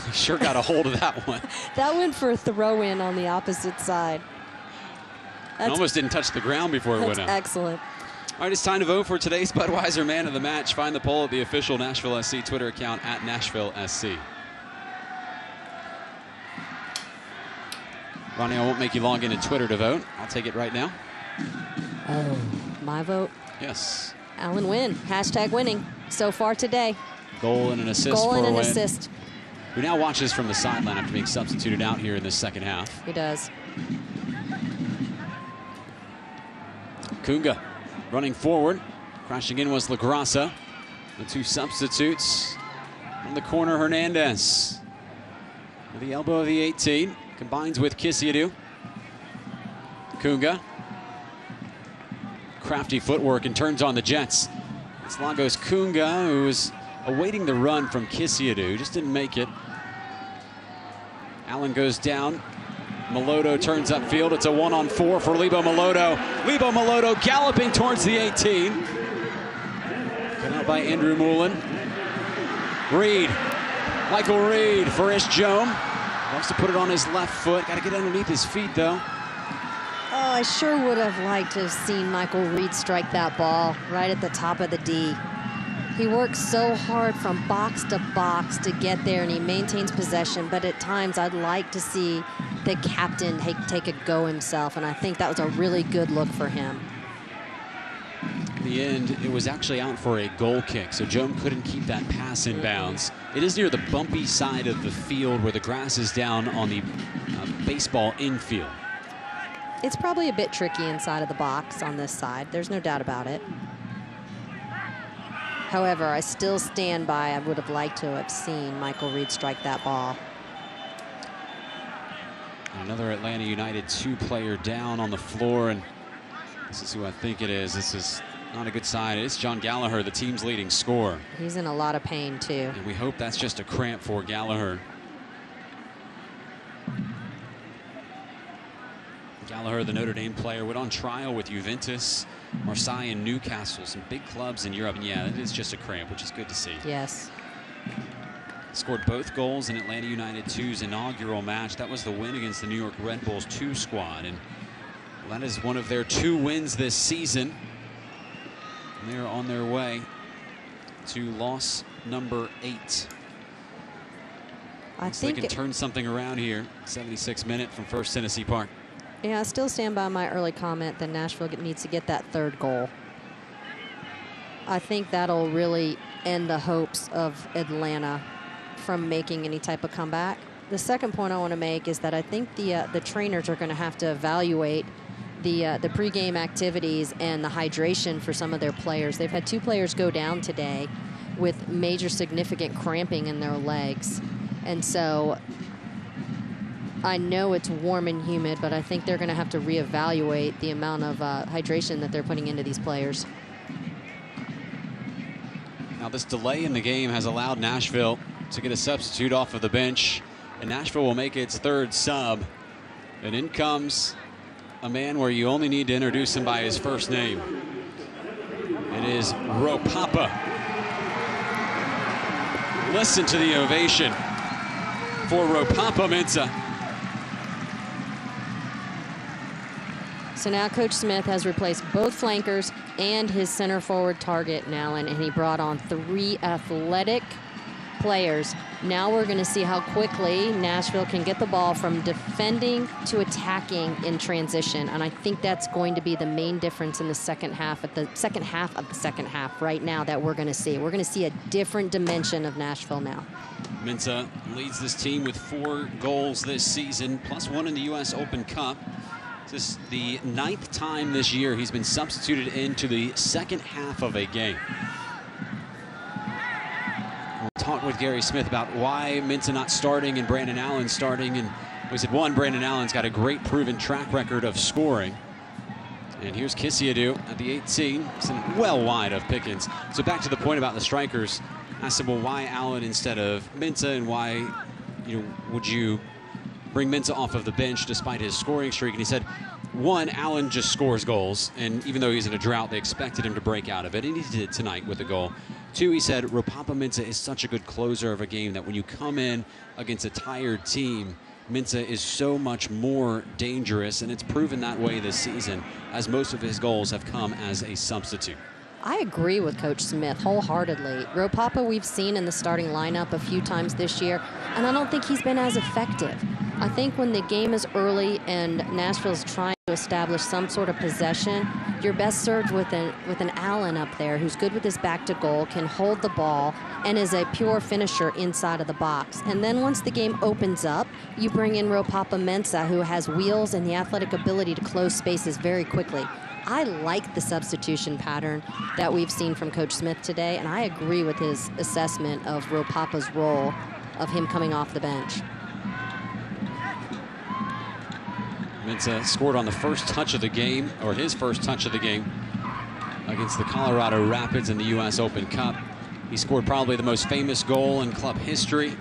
he sure got a hold of that one. That went for a throw-in on the opposite side. It almost didn't touch the ground before it went out. Excellent. All right, it's time to vote for today's Budweiser Man of the Match. Find the poll at the official Nashville SC Twitter account at Nashville SC. Ronnie, I won't make you log into Twitter to vote. I'll take it right now. Oh, my vote? Yes. Alan Wynn. Hashtag winning so far today. Goal and an assist Goal for and a an win. assist. Who now watches from the sideline after being substituted out here in the second half. He does. Kunga running forward. Crashing in was LaGrassa. The two substitutes. From the corner, Hernandez. With the elbow of the 18. Combines with Kisiadu. Kunga. Crafty footwork and turns on the Jets. It's Lagos Kunga, who was awaiting the run from Kisiadu. Just didn't make it. Allen goes down. Melodo turns upfield. It's a 1-on-4 for Lebo Melodo. Lebo Melodo galloping towards the 18. Cut out by Andrew Moulin. Reed. Michael Reed for Ish Joam. Wants to put it on his left foot. Got to get underneath his feet, though. Oh, I sure would have liked to have seen Michael Reed strike that ball right at the top of the D. He works so hard from box to box to get there, and he maintains possession, but at times I'd like to see the captain take a go himself, and I think that was a really good look for him. In the end, it was actually out for a goal kick, so Joam couldn't keep that pass in bounds. It is near the bumpy side of the field where the grass is down on the baseball infield. It's probably a bit tricky inside of the box on this side. There's no doubt about it. However, I still stand by I would have liked to have seen Michael Reed strike that ball. Another Atlanta United two-player down on the floor, and this is who I think it is. This is not a good sign. It's John Gallagher, the team's leading scorer. He's in a lot of pain, too. And we hope that's just a cramp for Gallagher. Gallagher, the Notre Dame player, went on trial with Juventus, Marseille, and Newcastle, some big clubs in Europe. And yeah, it is just a cramp, which is good to see. Yes. Scored both goals in Atlanta United 2's inaugural match. That was the win against the New York Red Bulls 2 squad. And that is one of their 2 wins this season. And they are on their way to loss number 8. I Looks think they can turn something around here. 76th minute from First Tennessee Park. Yeah, I still stand by my early comment that Nashville needs to get that 3rd goal. I think that'll really end the hopes of Atlanta from making any type of comeback. The second point I want to make is that I think the trainers are going to have to evaluate the pregame activities and the hydration for some of their players. They've had 2 players go down today with major significant cramping in their legs. And so I know it's warm and humid, but I think they're going to have to reevaluate the amount of hydration that they're putting into these players. Now, this delay in the game has allowed Nashville to get a substitute off of the bench, and Nashville will make its 3rd sub. And in comes a man where you only need to introduce him by his first name. It is Ropapa. Listen to the ovation for Ropapa Mensah. So now Coach Smith has replaced both flankers and his center forward target, Allen, and he brought on 3 athletic players. Now we're going to see how quickly Nashville can get the ball from defending to attacking in transition, and I think that's going to be the main difference in the second half of the second half right now that we're going to see. We're going to see a different dimension of Nashville now. Mensah leads this team with 4 goals this season, plus 1 in the U.S. Open Cup. This is the 9th time this year he's been substituted into the second half of a game. We talked with Gary Smith about why Mensah not starting and Brandon Allen starting, and we said, 1, Brandon Allen's got a great proven track record of scoring. And here's Kisiadu at the 18, sitting well wide of Pickens. So back to the point about the strikers. I said, well, why Allen instead of Mensah, and why, would you bring Mensah off of the bench despite his scoring streak? And he said, 1, Allen just scores goals, and even though he's in a drought, they expected him to break out of it, and he did tonight with a goal. 2, he said, Ropapa Mensah is such a good closer of a game that when you come in against a tired team, Mensah is so much more dangerous, and it's proven that way this season, as most of his goals have come as a substitute. I agree with Coach Smith wholeheartedly. Ropapa we've seen in the starting lineup a few times this year, and I don't think he's been as effective. I think when the game is early and Nashville's trying to establish some sort of possession, you're best served with an Allen up there who's good with his back to goal, can hold the ball, and is a pure finisher inside of the box. And then once the game opens up, you bring in Ropapa Mensah, who has wheels and the athletic ability to close spaces very quickly. I like the substitution pattern that we've seen from Coach Smith today, and I agree with his assessment of Ropapa's role of him coming off the bench. Mensah scored on the first touch of the game, or his first touch of the game, against the Colorado Rapids in the U.S. Open Cup. He scored probably the most famous goal in club history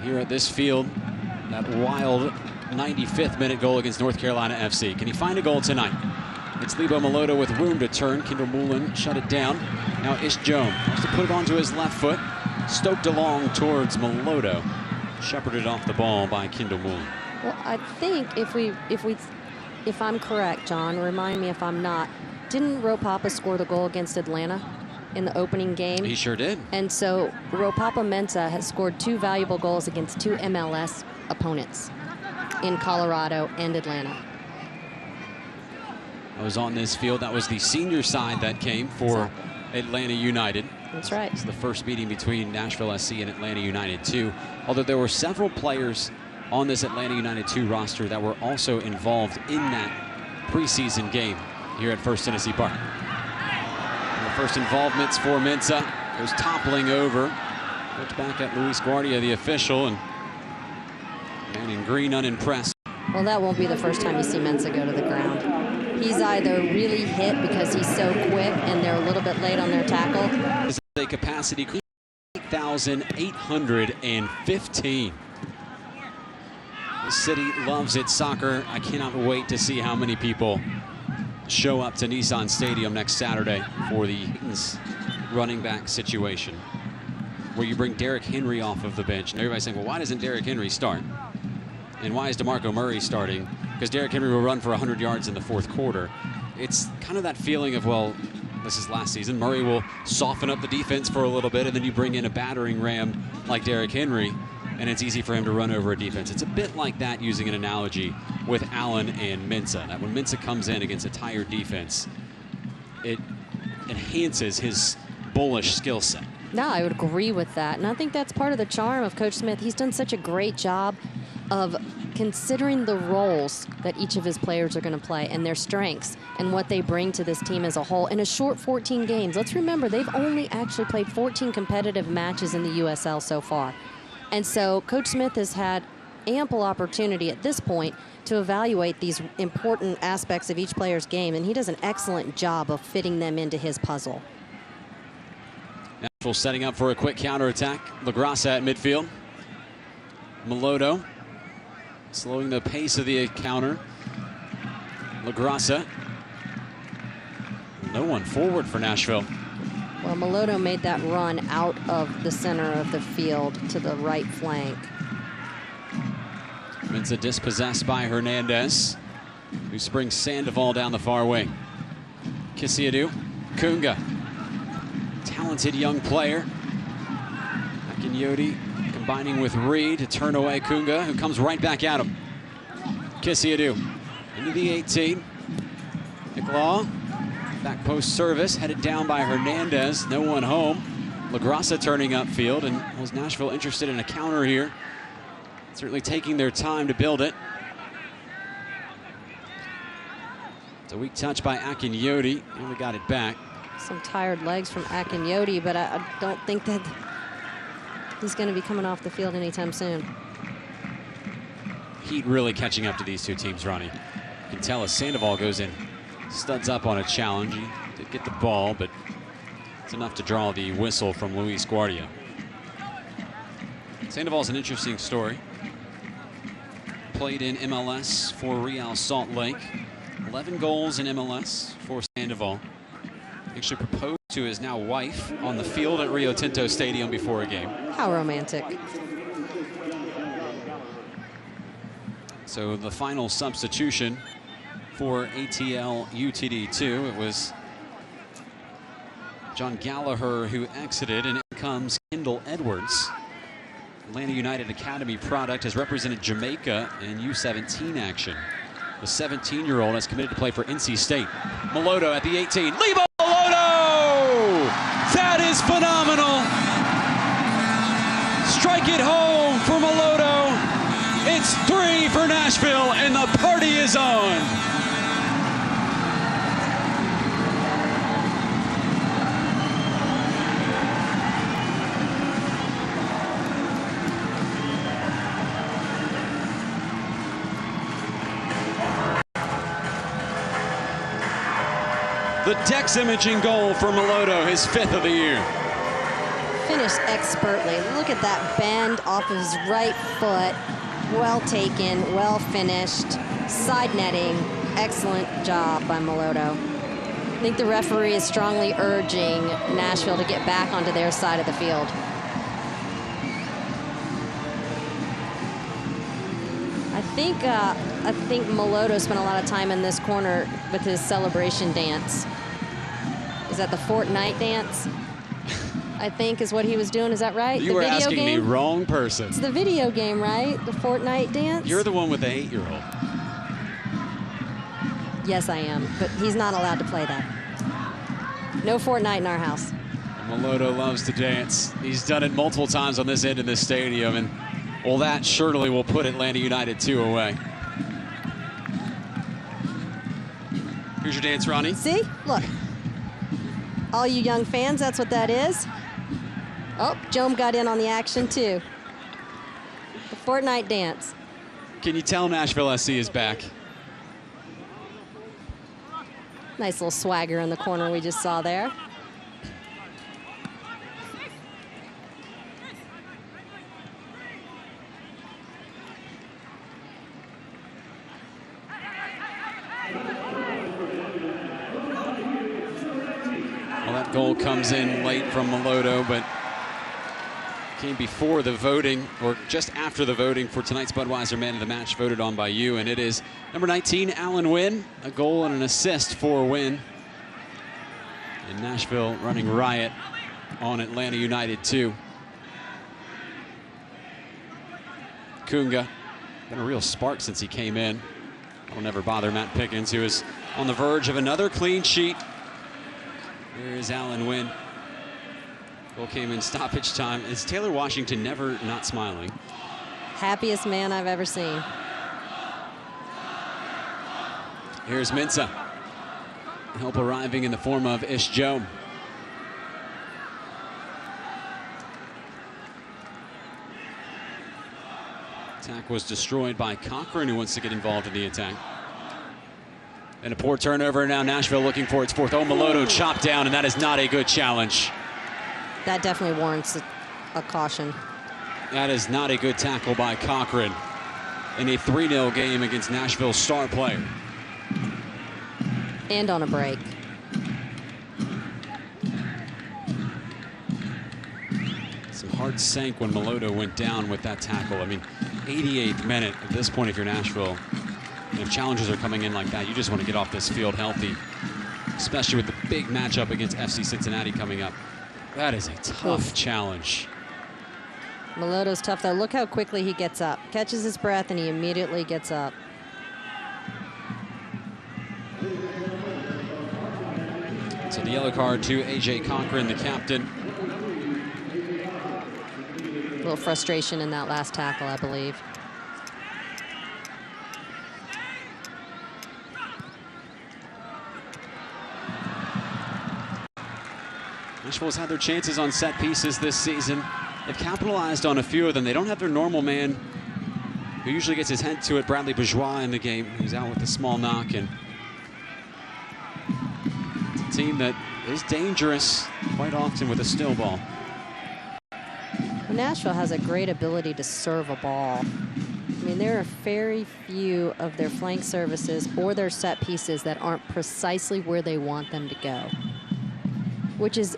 here at this field, that wild 95th minute goal against North Carolina FC. Can he find a goal tonight? It's Lebo Meloto with room to turn. Kendall Moulin shut it down. Now Ish Jones wants to put it onto his left foot. Stoked along towards Meloto. Shepherded off the ball by Kendall Moulin. Well, I think if I'm correct, John, remind me if I'm not, didn't Ropapa score the goal against Atlanta in the opening game? He sure did. And so Ropapa Mensah has scored 2 valuable goals against 2 MLS opponents in Colorado and Atlanta. I was on this field. That was the senior side that came for Atlanta United. That's right. It's the first meeting between Nashville SC and Atlanta United 2. Although there were several players on this Atlanta United 2 roster that were also involved in that preseason game here at First Tennessee Park. And the first involvements for Mensah goes toppling over. Looked back at Luis Guardia, the official, and man in green unimpressed. Well, that won't be the first time you see Mensah go to the ground. He's either really hit because he's so quick and they're a little bit late on their tackle. This is a capacity 8,815. The city loves its soccer. I cannot wait to see how many people show up to Nissan Stadium next Saturday for the running back situation, where you bring Derrick Henry off of the bench. And everybody's saying, well, why doesn't Derrick Henry start? And why is DeMarco Murray starting? Because Derrick Henry will run for 100 yards in the fourth quarter. It's kind of that feeling of, well, this is last season. Murray will soften up the defense for a little bit, and then you bring in a battering ram like Derrick Henry, and it's easy for him to run over a defense. It's a bit like that, using an analogy with Allen and Mensah, that when Mensah comes in against a tired defense, it enhances his bullish skill set. No, I would agree with that. And I think that's part of the charm of Coach Smith. He's done such a great job of considering the roles that each of his players are going to play and their strengths and what they bring to this team as a whole in a short 14 games. Let's remember, they've only actually played 14 competitive matches in the USL so far. And so Coach Smith has had ample opportunity at this point to evaluate these important aspects of each player's game, and he does an excellent job of fitting them into his puzzle. Nashville setting up for a quick counterattack. LaGrassa at midfield. Meloto slowing the pace of the counter. LaGrassa. No one forward for Nashville. Well, Meloto made that run out of the center of the field to the right flank. Mensah dispossessed by Hernandez, who springs Sandoval down the far wing. Kisiadu, Kunga. Talented young player. Akinyodi combining with Reed to turn away Kunga, who comes right back at him. Kisiadu into the 18. McLaw, back post service, headed down by Hernandez. No one home. LaGrassa turning upfield, and was Nashville interested in a counter here? Certainly taking their time to build it. It's a weak touch by Akinyodi. Only got it back. Some tired legs from Akinyodi, but I don't think that he's going to be coming off the field anytime soon. Heat really catching up to these two teams, Ronnie. You can tell as Sandoval goes in, studs up on a challenge. He did get the ball, but it's enough to draw the whistle from Luis Guardia. Sandoval's an interesting story. Played in MLS for Real Salt Lake. 11 goals in MLS for Sandoval. Actually proposed to his now wife on the field at Rio Tinto Stadium before a game. How romantic. So the final substitution for ATL UTD2, it was John Gallagher who exited, and in comes Kendall Edwards. Atlanta United Academy product, has represented Jamaica in U17 action. The 17-year-old has committed to play for NC State. Meloto at the 18. Lebo Meloto! That is phenomenal! Strike it home for Meloto. It's 3 for Nashville, and the party is on. The Dex imaging goal for Meloto, his 5th of the year. Finished expertly. Look at that bend off of his right foot. Well taken, well finished. Side netting. Excellent job by Meloto. I think the referee is strongly urging Nashville to get back onto their side of the field. I think Meloto spent a lot of time in this corner with his celebration dance. Is that the Fortnite dance? I think is what he was doing. Is that right? You were asking the wrong person. It's the video game, right? The Fortnite dance? You're the one with the 8-year-old. Yes, I am, but he's not allowed to play that. No Fortnite in our house. Meloto loves to dance. He's done it multiple times on this end of this stadium, and well, that surely will put Atlanta United 2 away. Here's your dance, Ronnie. See? Look. All you young fans, that's what that is. Oh, Jome got in on the action, too. The Fortnite dance. Can you tell Nashville SC is back? Nice little swagger in the corner we just saw there. Goal comes in late from Meloto, but came before the voting, or just after the voting for tonight's Budweiser Man of the Match, voted on by you, and it is number 19, Alan Wynn, a goal and an assist for Wynn. And Nashville running riot on Atlanta United 2. Kunga, been a real spark since he came in. That'll never bother Matt Pickens, who is on the verge of another clean sheet. Here is Alan Wynn. Goal came in stoppage time. Is Taylor Washington never not smiling? Happiest man I've ever seen. Here's Mensah. Help arriving in the form of Ish Jome. Attack was destroyed by Cochran, who wants to get involved in the attack. And a poor turnover now. Nashville looking for its 4th. Oh, Meloto chopped down, and that is not a good challenge. That definitely warrants a caution. That is not a good tackle by Cochran in a 3-0 game against Nashville's star player. And on a break. Some heart sank when Meloto went down with that tackle. I mean, 88th minute. At this point, if you're Nashville, and if challenges are coming in like that, you just want to get off this field healthy, especially with the big matchup against FC Cincinnati coming up. That is a tough challenge. Meloto's tough, though. Look how quickly he gets up. Catches his breath, and he immediately gets up. So the yellow card to A.J. Cochran, the captain. A little frustration in that last tackle, I believe. Nashville's had their chances on set pieces this season. They've capitalized on a few of them. They don't have their normal man who usually gets his head to it, Bradley Bourgeois, in the game. He's out with a small knock, and it's a team that is dangerous quite often with a still ball. Nashville has a great ability to serve a ball. I mean, there are very few of their flank services or their set pieces that aren't precisely where they want them to go, which is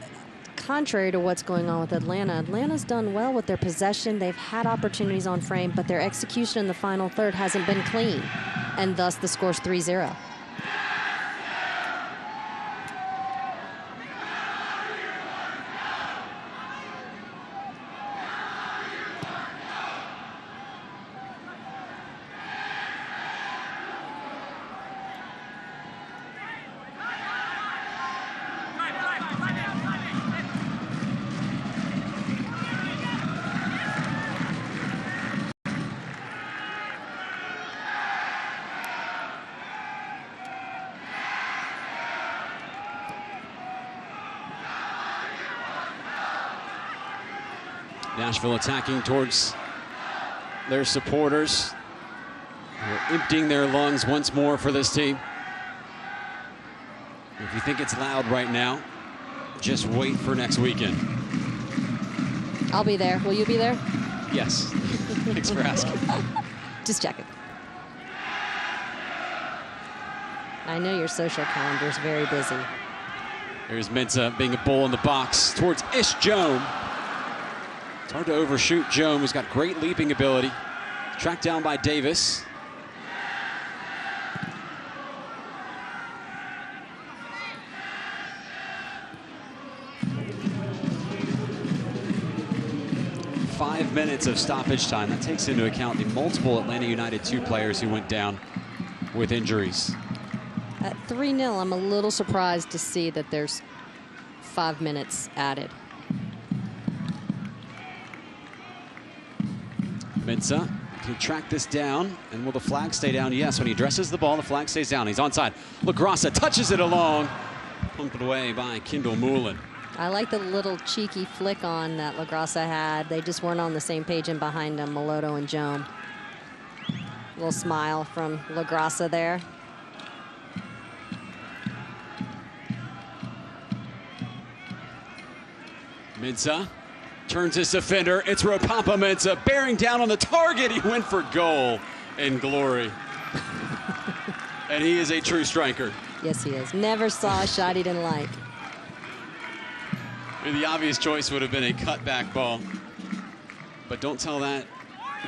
contrary to what's going on with Atlanta, Atlanta's done well with their possession. They've had opportunities on frame, but their execution in the final third hasn't been clean, and thus the score's 3-0. Nashville attacking towards their supporters. They're emptying their lungs once more for this team. If you think it's loud right now, just wait for next weekend. I'll be there. Will you be there? Yes. Thanks for asking. Just checking. I know your social calendar is very busy. There's Mensah being a bull in the box towards Ish Joam. It's hard to overshoot Joam, who's got great leaping ability. Tracked down by Davis. Five minutes of stoppage time. That takes into account the multiple Atlanta United 2 players who went down with injuries. At 3-0, I'm a little surprised to see that there's 5 minutes added. Mensah can track this down, and will the flag stay down? Yes, when he dresses the ball, the flag stays down. He's onside. LaGrassa touches it along. Pumped away by Kendall Moulin. I like the little cheeky flick on that LaGrassa had. They just weren't on the same page in behind him, Moloto and Joam. Little smile from LaGrassa there. Mensah turns his defender. It's Ropapa Mensah bearing down on the target. He went for goal in glory. And he is a true striker. Yes, he is. Never saw a shot he didn't like. The obvious choice would have been a cutback ball. But don't tell that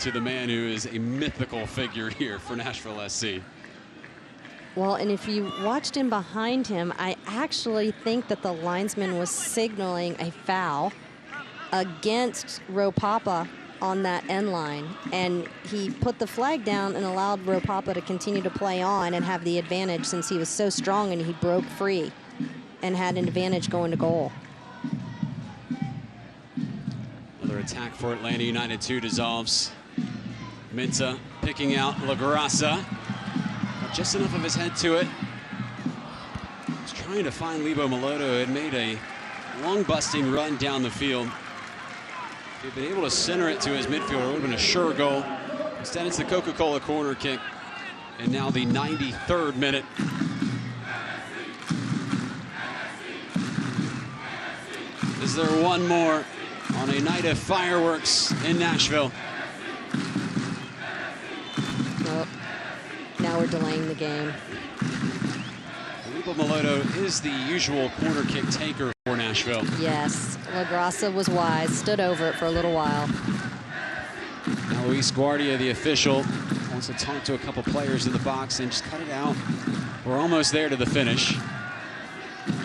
to the man who is a mythical figure here for Nashville SC. Well, and if you watched him behind him, I actually think that the linesman was signaling a foul against Ropapa on that end line. And he put the flag down and allowed Ropapa to continue to play on and have the advantage since he was so strong and he broke free and had an advantage going to goal. Another attack for Atlanta United 2 dissolves. Mensah picking out LaGrassa. Just enough of his head to it. He's trying to find Lebo Moloto, who had made a long busting run down the field. If he'd been able to center it to his midfielder, it would have been a sure goal. Instead, it's the Coca-Cola corner kick. And now the 93rd minute. Is there one more on a night of fireworks in Nashville? Oh, now we're delaying the game. Lebo Moloto is the usual corner kick taker for Nashville. Yes, LaGrassa was wise, stood over it for a little while. Now Luis Guardia, the official, wants to talk to a couple players in the box and just cut it out. We're almost there to the finish.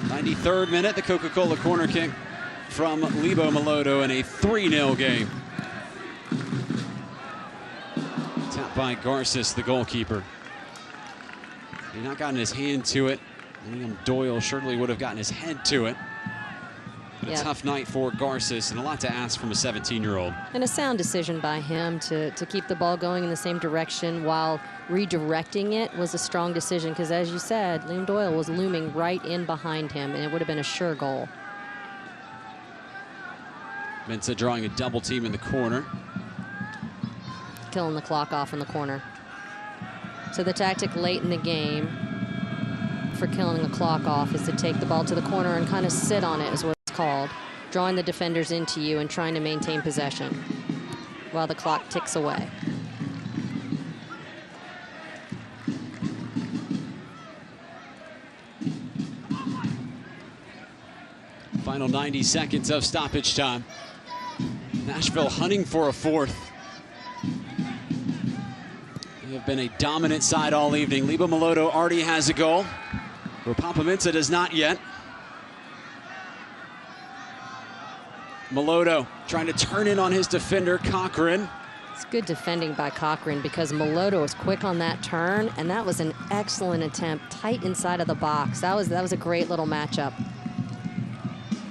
93rd minute, the Coca-Cola corner kick from Lebo Moloto in a 3-0 game. Tapped by Garces, the goalkeeper. He not gotten his hand to it. Liam Doyle surely would have gotten his head to it. But a tough night for Garces and a lot to ask from a 17-year-old. And a sound decision by him to keep the ball going in the same direction while redirecting it was a strong decision because, as you said, Liam Doyle was looming right in behind him, and it would have been a sure goal. Mensah drawing a double team in the corner. Killing the clock off in the corner. So the tactic late in the game for killing the clock off is to take the ball to the corner and kind of sit on it, is what it's called. Drawing the defenders into you and trying to maintain possession while the clock ticks away. Final 90 seconds of stoppage time. Nashville hunting for a fourth. They have been a dominant side all evening. Lebo Moloto already has a goal. Ropapa-Mensah does not yet. Moloto trying to turn in on his defender, Cochran. It's good defending by Cochran because Moloto was quick on that turn, and that was an excellent attempt, tight inside of the box. That was a great little matchup.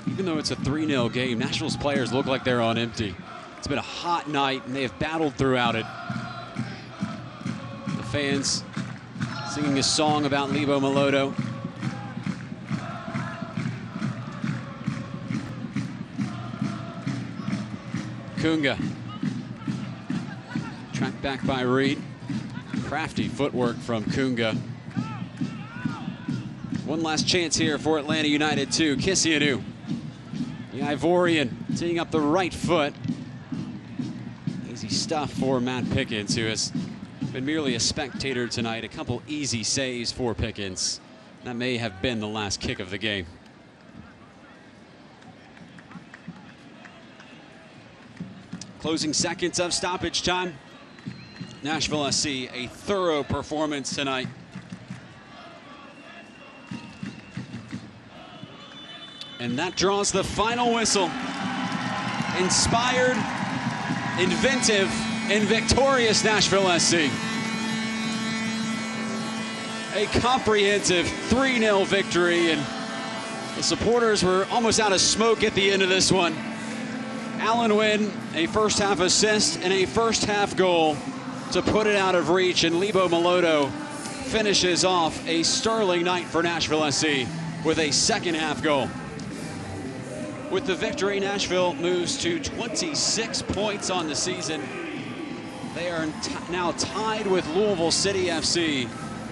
Even though it's a 3-0 game, Nashville's players look like they're on empty. It's been a hot night, and they have battled throughout it. The fans singing a song about Lebo Moloto. Kunga. Tracked back by Reed. Crafty footwork from Kunga. One last chance here for Atlanta United 2. Kisianu. The Ivorian teeing up the right foot. Easy stuff for Matt Pickens, who has been merely a spectator tonight. A couple easy saves for Pickens. That may have been the last kick of the game. Closing seconds of stoppage time. Nashville SC, a thorough performance tonight. And that draws the final whistle. Inspired, inventive, and victorious Nashville SC. A comprehensive 3-0 victory, and the supporters were almost out of smoke at the end of this one. Allen Wynn, a first half assist and a first half goal to put it out of reach, and Lebo Moloto finishes off a sterling night for Nashville SC with a second half goal. With the victory, Nashville moves to 26 points on the season. They are now tied with Louisville City FC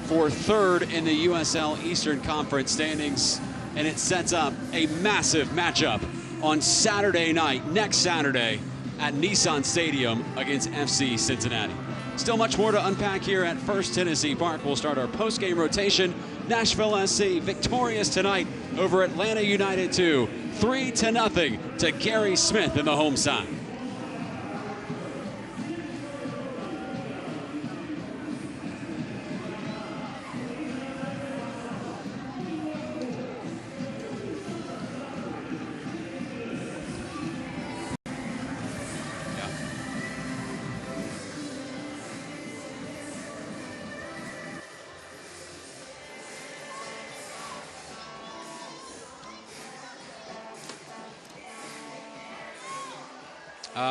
for third in the USL Eastern Conference standings, and it sets up a massive matchup on Saturday night, next Saturday, at Nissan Stadium against FC Cincinnati. Still much more to unpack here at First Tennessee Park. We'll start our post-game rotation. Nashville SC victorious tonight over Atlanta United 2, 3-0 to Gary Smith in the home side.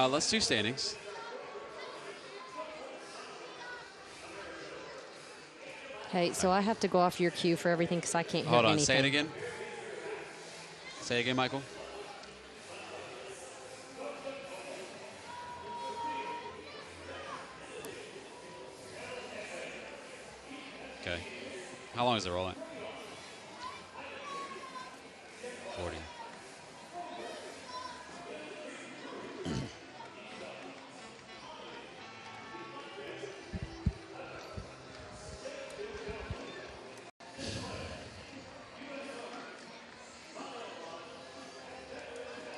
Let's do standings. Hey, so I have to go off your cue for everything because I can't hear anything. Hold on, say it again. Say it again, Michael. Okay. How long is the roll at? 40.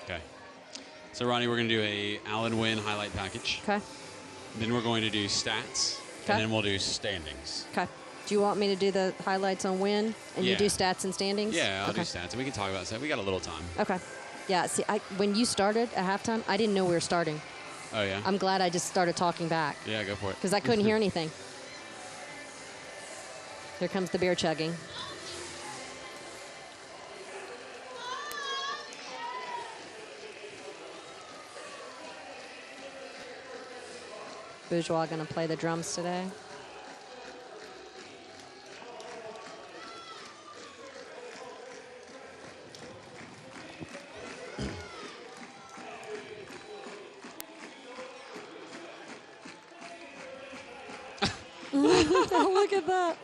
Okay. So, Ronnie, we're going to do a Allen Wynn highlight package. Okay. Then we're going to do stats. Okay. And then we'll do standings. Okay. Do you want me to do the highlights on win and you do stats and standings? Yeah, I'll do stats. And we can talk about that. We got a little time. Okay. Yeah, see, when you started at halftime, I didn't know we were starting. Oh, yeah? I'm glad I just started talking back. Yeah, go for it. Because I couldn't hear anything. Here comes the beer chugging. Bourgeois going to play the drums today. Look at that.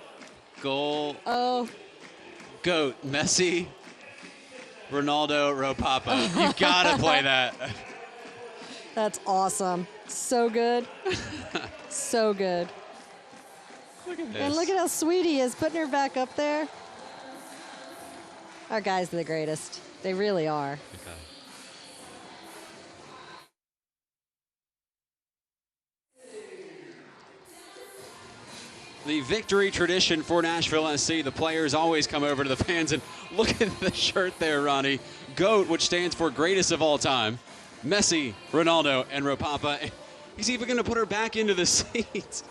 Goal. Oh. Goat. Messi. Ronaldo. Ropapa. You got to play that. That's awesome. So good. So good. Look at this. And look at how sweet he is, putting her back up there. Our guy's the greatest. They really are. Okay. The victory tradition for Nashville SC. The players always come over to the fans and look at the shirt there, Ronnie. GOAT, which stands for greatest of all time. Messi, Ronaldo, and Ropapa. He's even going to put her back into the seats.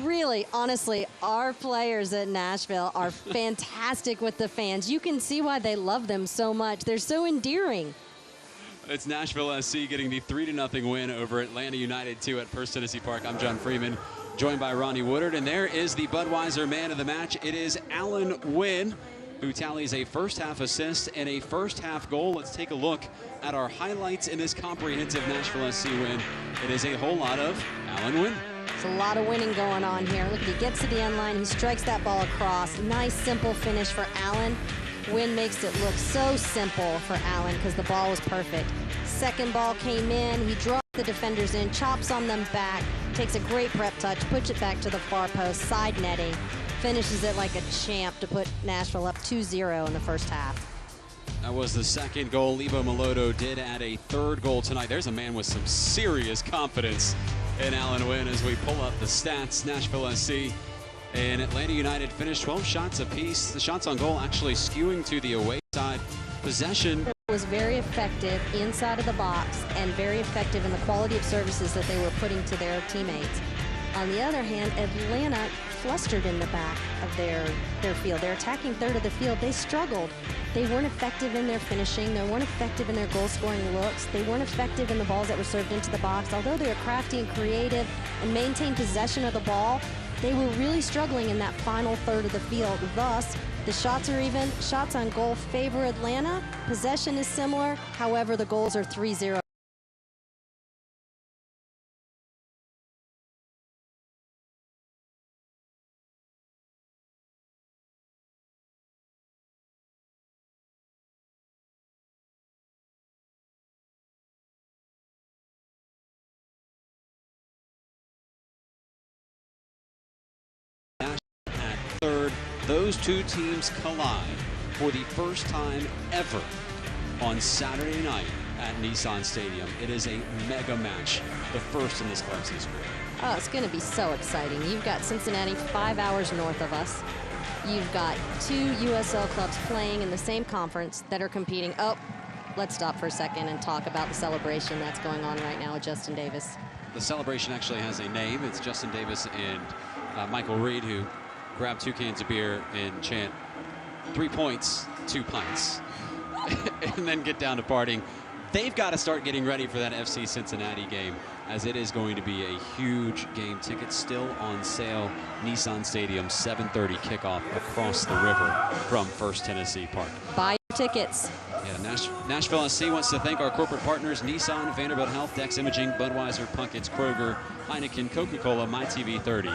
Really, honestly, our players at Nashville are fantastic with the fans. You can see why they love them so much. They're so endearing. It's Nashville SC getting the 3-0 win over Atlanta United 2 at First Tennessee Park. I'm John Freeman, joined by Ronnie Woodard, and there is the Budweiser man of the match. It is Alan Wynn, who tallies a first-half assist and a first-half goal. Let's take a look at our highlights in this comprehensive Nashville SC win. It is a whole lot of Alan Wynn. There's a lot of winning going on here. Look, he gets to the end line, he strikes that ball across. Nice, simple finish for Alan. Wynn makes it look so simple for Alan because the ball was perfect. Second ball came in, he draws the defenders in, chops on them back, takes a great prep touch, puts it back to the far post, side netting, finishes it like a champ to put Nashville up 2-0 in the first half. That was the second goal. Lebo Maloto did add a third goal tonight. There's a man with some serious confidence in Alan Wynn as we pull up the stats. Nashville SC and Atlanta United finished 12 shots apiece. The shots on goal actually skewing to the away side. Possession was very effective inside of the box and very effective in the quality of services that they were putting to their teammates. On the other hand, Atlanta flustered in the back of their field. Their attacking third of the field, they struggled. They weren't effective in their finishing. They weren't effective in their goal-scoring looks. They weren't effective in the balls that were served into the box. Although they were crafty and creative and maintained possession of the ball, they were really struggling in that final third of the field. Thus, the shots are even. Shots on goal favor Atlanta. Possession is similar. However, the goals are 3-0. third. Those two teams collide for the first time ever on Saturday night at Nissan Stadium. It is a mega match, the first in this club's history. Oh, it's going to be so exciting. You've got Cincinnati 5 hours north of us. You've got two USL clubs playing in the same conference that are competing. Oh, let's stop for a second and talk about the celebration that's going on right now with Justin Davis. The celebration actually has a name. It's Justin Davis and Michael Reed, who grab 2 cans of beer and chant 3 points, 2 pints, and then get down to partying. They've got to start getting ready for that FC Cincinnati game, as it is going to be a huge game. Tickets still on sale. Nissan Stadium, 7:30 kickoff across the river from First Tennessee Park. Buy your tickets. Yeah, Nashville SC wants to thank our corporate partners, Nissan, Vanderbilt Health, Dex Imaging, Budweiser, Puckett's, Kroger, Heineken, Coca-Cola, MyTV30,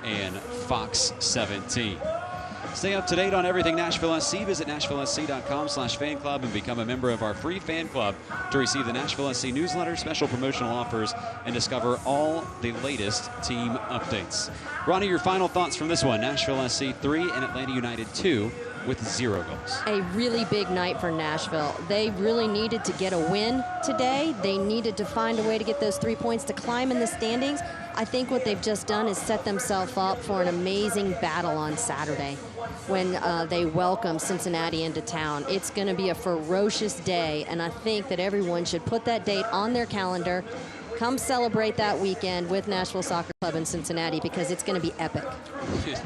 and Fox 17. Stay up to date on everything Nashville SC. Visit NashvilleSC.com/fan club and become a member of our free fan club to receive the Nashville SC newsletter, special promotional offers, and discover all the latest team updates. Ronnie, your final thoughts from this one. Nashville SC 3 and Atlanta United 2 with 0 goals. A really big night for Nashville. They really needed to get a win today. They needed to find a way to get those 3 points to climb in the standings. I think what they've just done is set themselves up for an amazing battle on Saturday when they welcome Cincinnati into town. It's going to be a ferocious day, and I think that everyone should put that date on their calendar. Come celebrate that weekend with Nashville Soccer Club in Cincinnati, because it's going to be epic.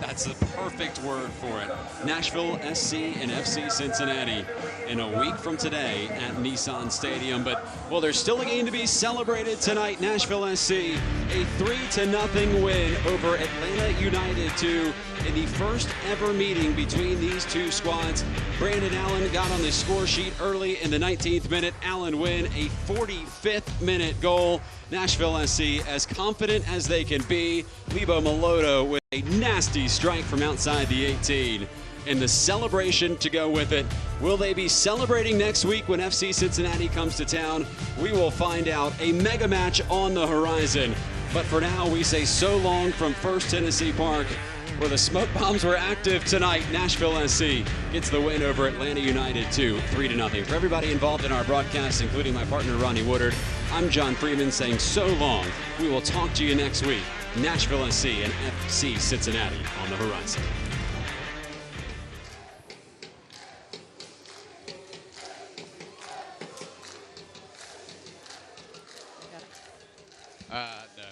That's a perfect word for it. Nashville SC and FC Cincinnati in a week from today at Nissan Stadium. But, well, there's still a game to be celebrated tonight. Nashville SC, a 3-0 win over Atlanta United 2 in the first ever meeting between these two squads. Brandon Allen got on the score sheet early in the 19th minute. Allen Wynn, a 45th minute goal. Nashville SC as confident as they can be. Lebo Maloto with a nasty strike from outside the 18. And the celebration to go with it. Will they be celebrating next week when FC Cincinnati comes to town? We will find out. A mega match on the horizon. But for now, we say so long from First Tennessee Park. where the smoke bombs were active tonight. Nashville SC gets the win over Atlanta United 3-0. For everybody involved in our broadcast, including my partner Ronnie Woodard, I'm John Freeman saying so long. We will talk to you next week. Nashville SC and FC Cincinnati on the horizon. No.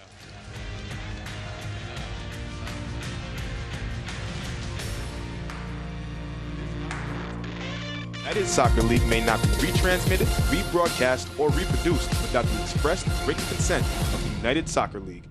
United Soccer League may not be retransmitted, rebroadcast, or reproduced without the express written consent of the United Soccer League.